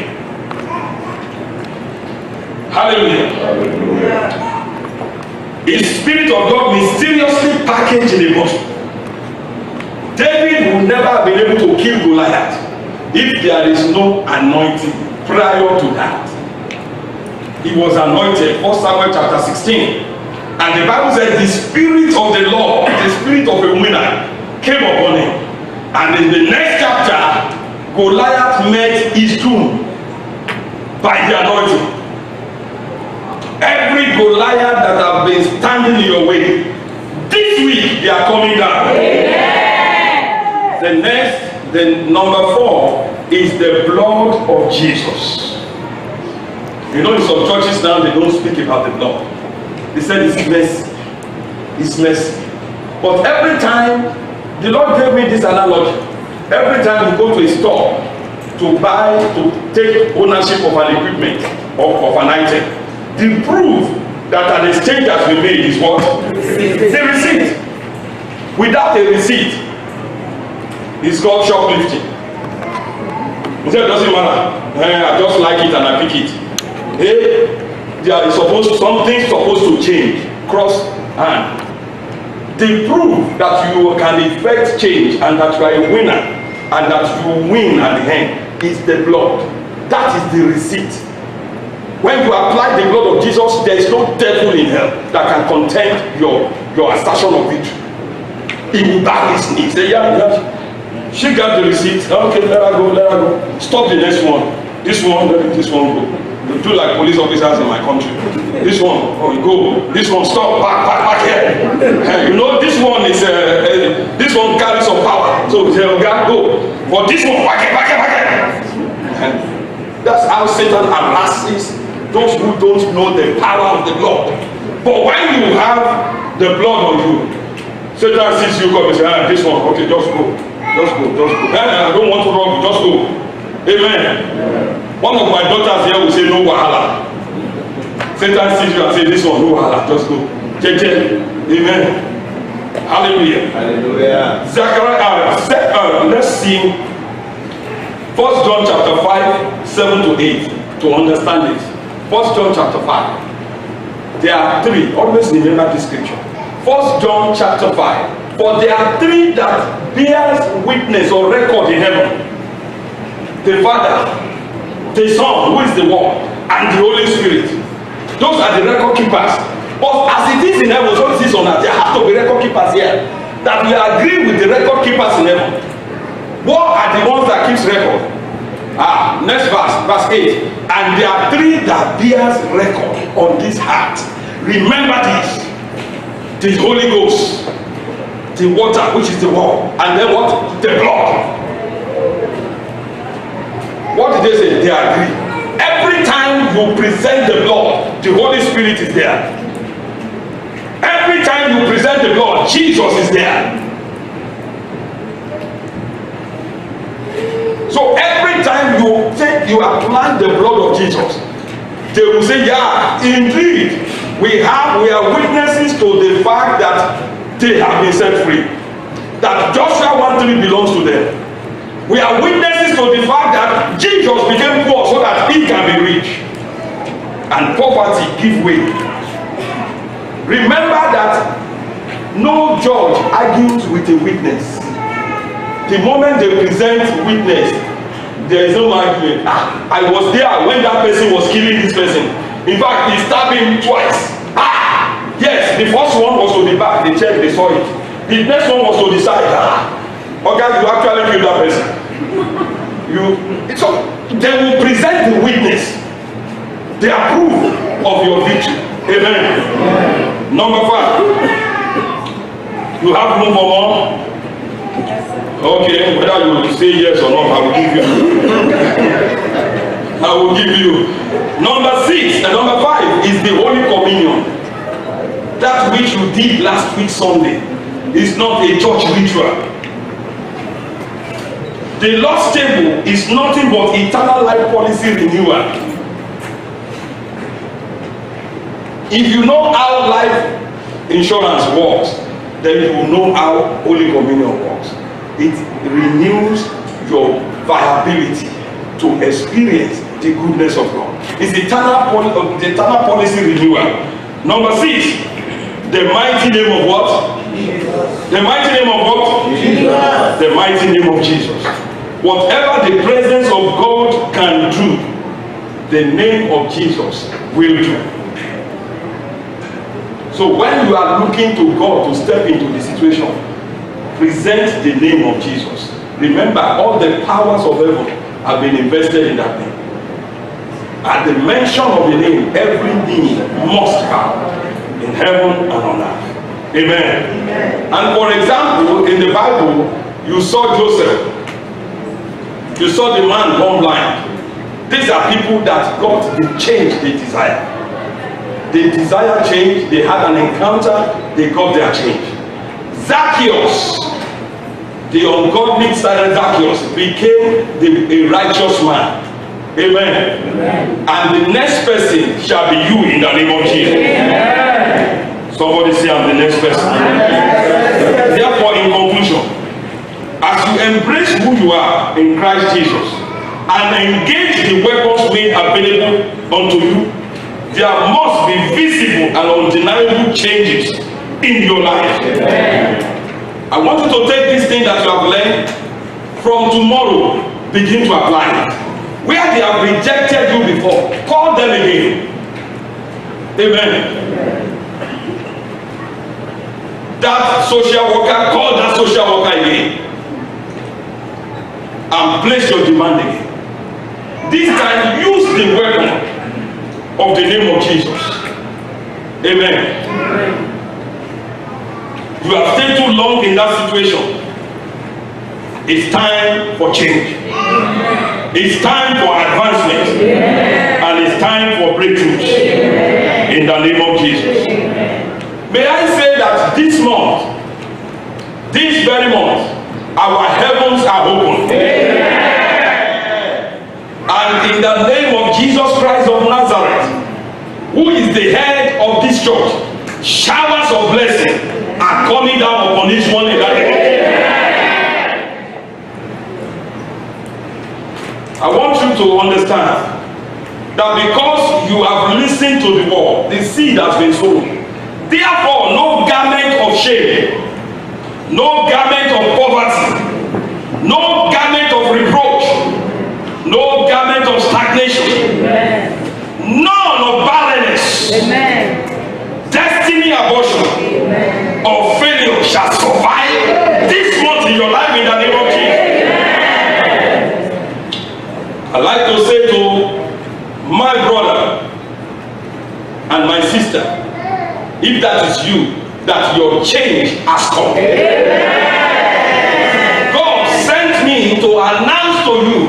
Hallelujah. Hallelujah. The Spirit of God mysteriously packaged in a bottle. David would never have been able to kill Goliath if there is no anointing prior to that. He was anointed, 1 Samuel chapter 16. And the Bible says the Spirit of the Lord, the Spirit of a winner, came upon him. And in the next chapter, Goliath met his doom by the anointing. Every Goliath that have been standing in your way, this week they are coming down. Amen. The number 4 is the blood of Jesus. You know, in some churches now they don't speak about the blood. They said it's mercy. It's mercy. But every time, the Lord gave me this analogy. Every time you go to a store to take ownership of an equipment or of an item, the proof that an exchange has been made is what? The receipt. Without a receipt, it's called shoplifting. He said, it doesn't matter. I just like it and I pick it. Hey, something's supposed to change. Cross hand. The proof that you can effect change and that you are a winner and that you win at the end is the blood. That is the receipt. When you apply the blood of Jesus, there is no devil in hell that can contend your assertion of victory. He will bow his knee. Say, yeah, she got the receipt. Okay, let her go. Stop the next one. This one, let this one go. You do like police officers in my country. This one, oh, you go. This one, stop, back here. You know, this one is this one carries some power. So you say, okay, go. But this one, back here. That's how Satan harasses those who don't know the power of the blood. But when you have the blood on you, Satan sees you come and say, this one, okay, just go. I don't want to rob you, just go. Amen. One of my daughters here will say, no wahala. Satan sees you and say, this one, no wahala, just go. Amen. Hallelujah. Zechariah, let's see 1 John chapter 5, 7 to 8 to understand this. 1 John chapter 5. There are three. Always remember this scripture. 1 John chapter 5. For there are three that bears witness or record in heaven. The Father, the Son, who is the Word, and the Holy Spirit. Those are the record keepers. But as it is in heaven, so it is on earth. There have to be record keepers here. That we agree with the record keepers in heaven. What are the ones that keeps record? Next verse 8. And there are three that bears record on this heart. Remember this. The Holy Ghost, the water, which is the word, and then what? The blood. What did they say? They agree. Every time you present the blood, the Holy Spirit is there. Every time you present the blood, Jesus is there. So every time you apply the blood of Jesus, they will say, yeah, indeed, we are witnesses to the fact that they have been set free. That Joshua 1:3 belongs to them. We are witnesses to the fact that Jesus became poor so that he can be rich. And poverty give way. Remember that no judge argues with a witness. The moment they present witness, there is no argument. I was there when that person was killing this person. In fact, he stabbed him twice. Yes, the first one was to the back. They checked, they saw it. The next one was to the side. Okay, you actually killed that person. So they will present the witness. They approve of your victory. Amen. Number 5. You have room for more? Okay, whether you will say yes or not, I will give you. I will give you. Number 6 and number 5 is the Holy Communion. That which you did last week Sunday is not a church ritual. The Lord's table is nothing but eternal life policy renewal. If you know how life insurance works, then you will know how Holy Communion works. It renews your viability to experience the goodness of God. It's the eternal policy renewal. Number 6, the mighty name of what? Jesus. The mighty name of what? Jesus. The mighty name of Jesus. Whatever the presence of God can do, the name of Jesus will do. So when you are looking to God to step into the situation, present the name of Jesus. Remember, all the powers of heaven have been invested in that name. At the mention of the name, every knee must bow in heaven and on earth. Amen. Amen. And for example, in the Bible, you saw Joseph. You saw the man born blind. These are people that got the change they desire. They desire change, they had an encounter, they got their change. Zacchaeus, the ungodly Zacchaeus, became a righteous man. Amen. Amen. And the next person shall be you in the name of Jesus. Amen. Somebody say, I'm the next person. Amen. Therefore, in conclusion, as you embrace who you are in Christ Jesus and engage the weapons made available unto you, there must be visible and undeniable changes in your life. I want you to take this thing that you have learned from tomorrow, begin to apply it. Where they have rejected you before, call them again. Amen. That social worker, call that social worker again and place your demand again. This time, use the weapon of the name of Jesus. Amen. You have stayed too long in that situation. It's time for change. It's time for advancement. And it's time for breakthroughs. In the name of Jesus. May I say that this month, this very month, our heavens are open. And in the name of Jesus Christ of Nazareth, who is the head of this church, showers of blessing are coming down upon each one in that name. I want you to understand that because you have listened to the word, the seed has been sown. Therefore, no garment of shame, no garment of poverty, no garment of reproach, no garment of stagnation, none of barrenness, destiny abortion, or failure shall survive this month in your life in the name of Jesus. I like to say to my brother and my sister, if that is you, that your change has come. God sent me to announce to you,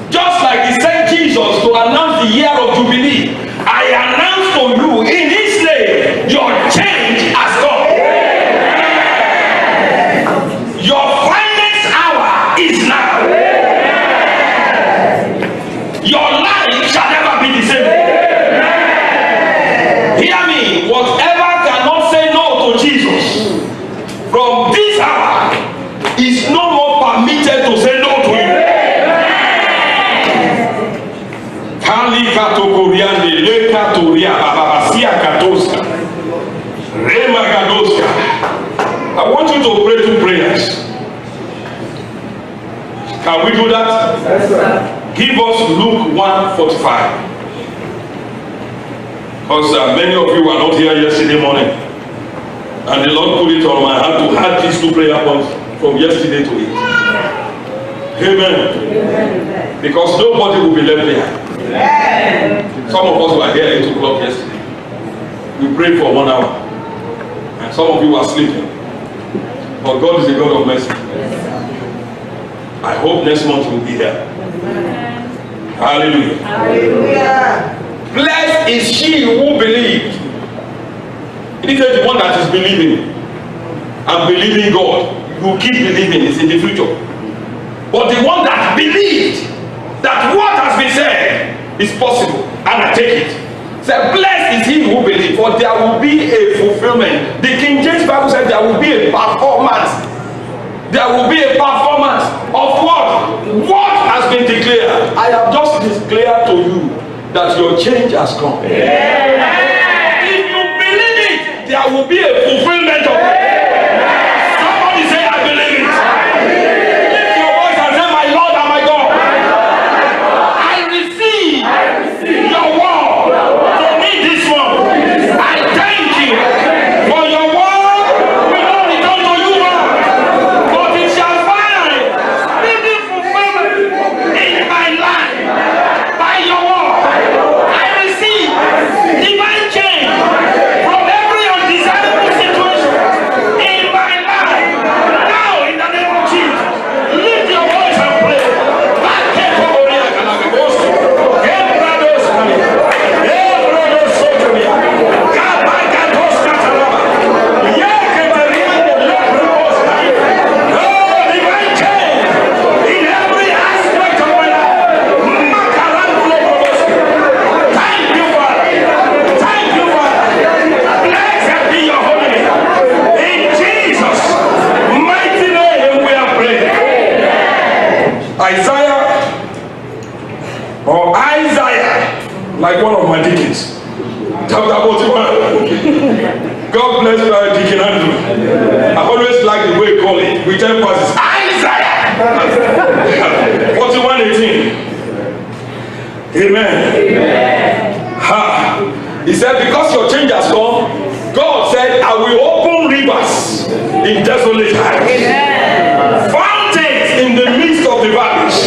just like He sent Jesus to announce the year of Jubilee. I announce to you in His name, your change has come. Your finest hour is now. Your life shall never be the same. Hear me, whatever cannot say no to Jesus from this hour is no more permitted to say no to him. Kali katokoriande le katoria bababasia katoska rema gadoska. I want you to pray 2 prayers. Can we do that? Yes, sir. Give us Luke 1:45. Because many of you were not here yesterday morning. And the Lord put it on my heart to add these 2 prayer points from yesterday to it. Amen. Because nobody will be left there. Some of us were here 8 o'clock yesterday. We prayed for 1 hour. And some of you were sleeping. But God is a God of mercy. I hope next month you'll be here. Hallelujah. Hallelujah. Blessed is she who believed. It is the one that is believing and believing God. You keep believing, it's in the future. But the one that believed that what has been said is possible, and I take it. Say, blessed is he who believes, for there will be a fulfillment. The King James Bible said there will be a performance. There will be a performance of what? What has been declared. I have just declared to you that your change has come. Yeah. If you believe it, there will be a fulfillment of it. Somebody say, I believe it. Lift your voice and say, my Lord and my God, I receive your word to me this month. I thank you for your word will not return to you, but it shall find speedy fulfillment in my life by your word. Divine change from every undesirable situation in my life. Now, in the name of Jesus, lift your voice and pray. Divine change in every aspect of my life. Thank you, Father. Thank you, Father. Blessed be your holy name. In Jesus' mighty name we are praying. Isaiah, like one of my deacons, chapter 41. God bless Deacon Andrew. I always like the way he call it. With emphasis. Isaiah 41:18. Amen. Ha. He said, because your change has come, God said, I will open rivers in desolate heights. Fountains in the midst of the valleys.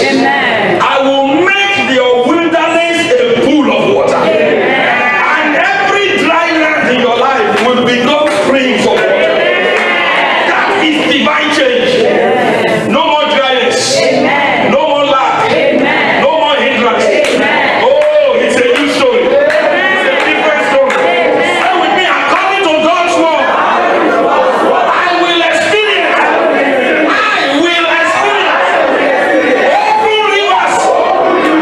I will make your wilderness a pool of water. And every dry land in your life will become springs of water. That is divine change. No more dryness. No more lack. No more hindrance. Oh, it's a new story. It's a different story. Stay with me. According to God's word, I will experience. Open rivers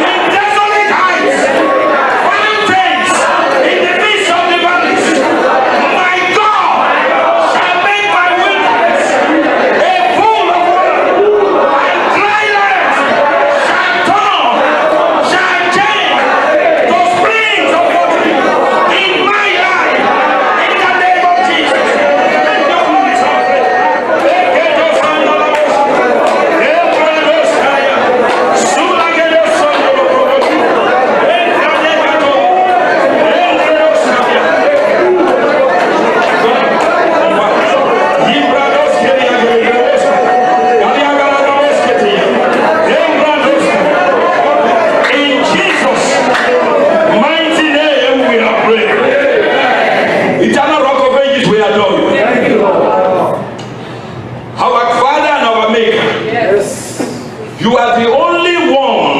in desolate heights. Fountains in the midst of the valleys. My God shall make my wilderness a pool of water. And dry lands shall change to springs of water in my life. In the name of Jesus. Let your voice operate. Get those hands on the motion. In Jesus' mighty name we are praying. Eternal Rock of Ages, we adore you. Our Father and our Maker. You are the only one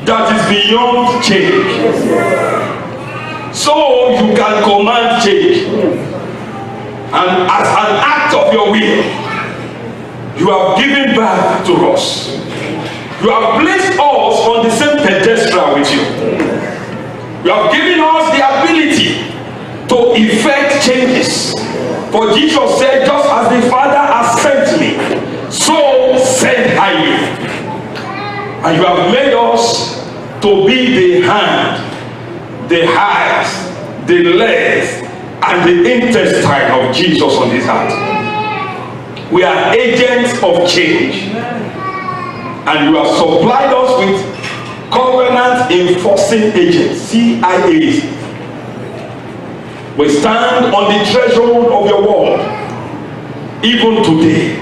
that is beyond change. So you can command change. And as an act of your will, you have given back to us. You have placed us on the same pedestal with you. You have given us the ability to effect changes. For Jesus said, just as the Father has sent me, so send I you. And you have made us to be the hand, the eyes, the legs, and the intestine of Jesus on this earth. We are agents of change. And you have supplied us with covenant enforcing agents, CIAs. We stand on the threshold of your word, even today,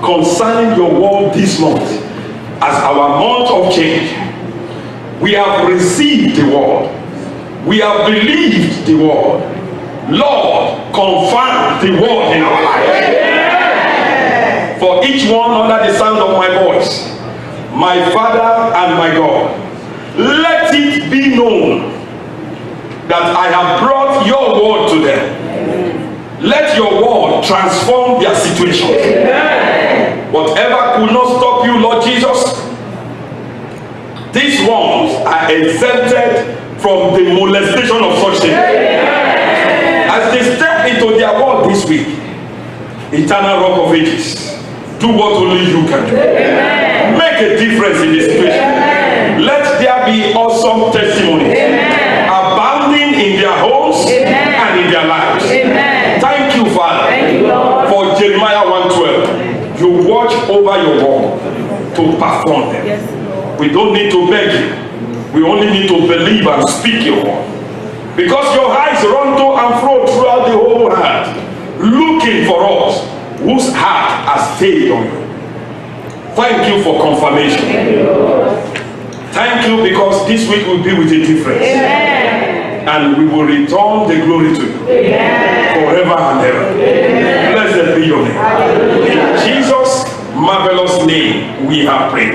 concerning your word this month, as our month of change. We have received the word. We have believed the word. Lord, confirm the word in our life. For each one under the sound of my voice, my Father and my God, let it be known that I have brought your word to them. Let your word transform their situation. Whatever could not stop you, Lord Jesus, these ones are exempted from the molestation of such things. As they step into their world this week, Eternal Rock of Ages, do what only you can do. Make a difference in the situation. Let there be awesome testimonies abounding in their homes and in their lives. Thank you, Father, for Jeremiah 1:12. You watch over your word to perform them. We don't need to beg you. We only need to believe and speak your word. Because your eyes run to and fro throughout the whole earth, looking for us whose heart has stayed on you. Thank you for confirmation. Thank you because this week will be with a difference. And we will return the glory to you forever and ever. Blessed be your name. In Jesus' marvelous name we have prayed.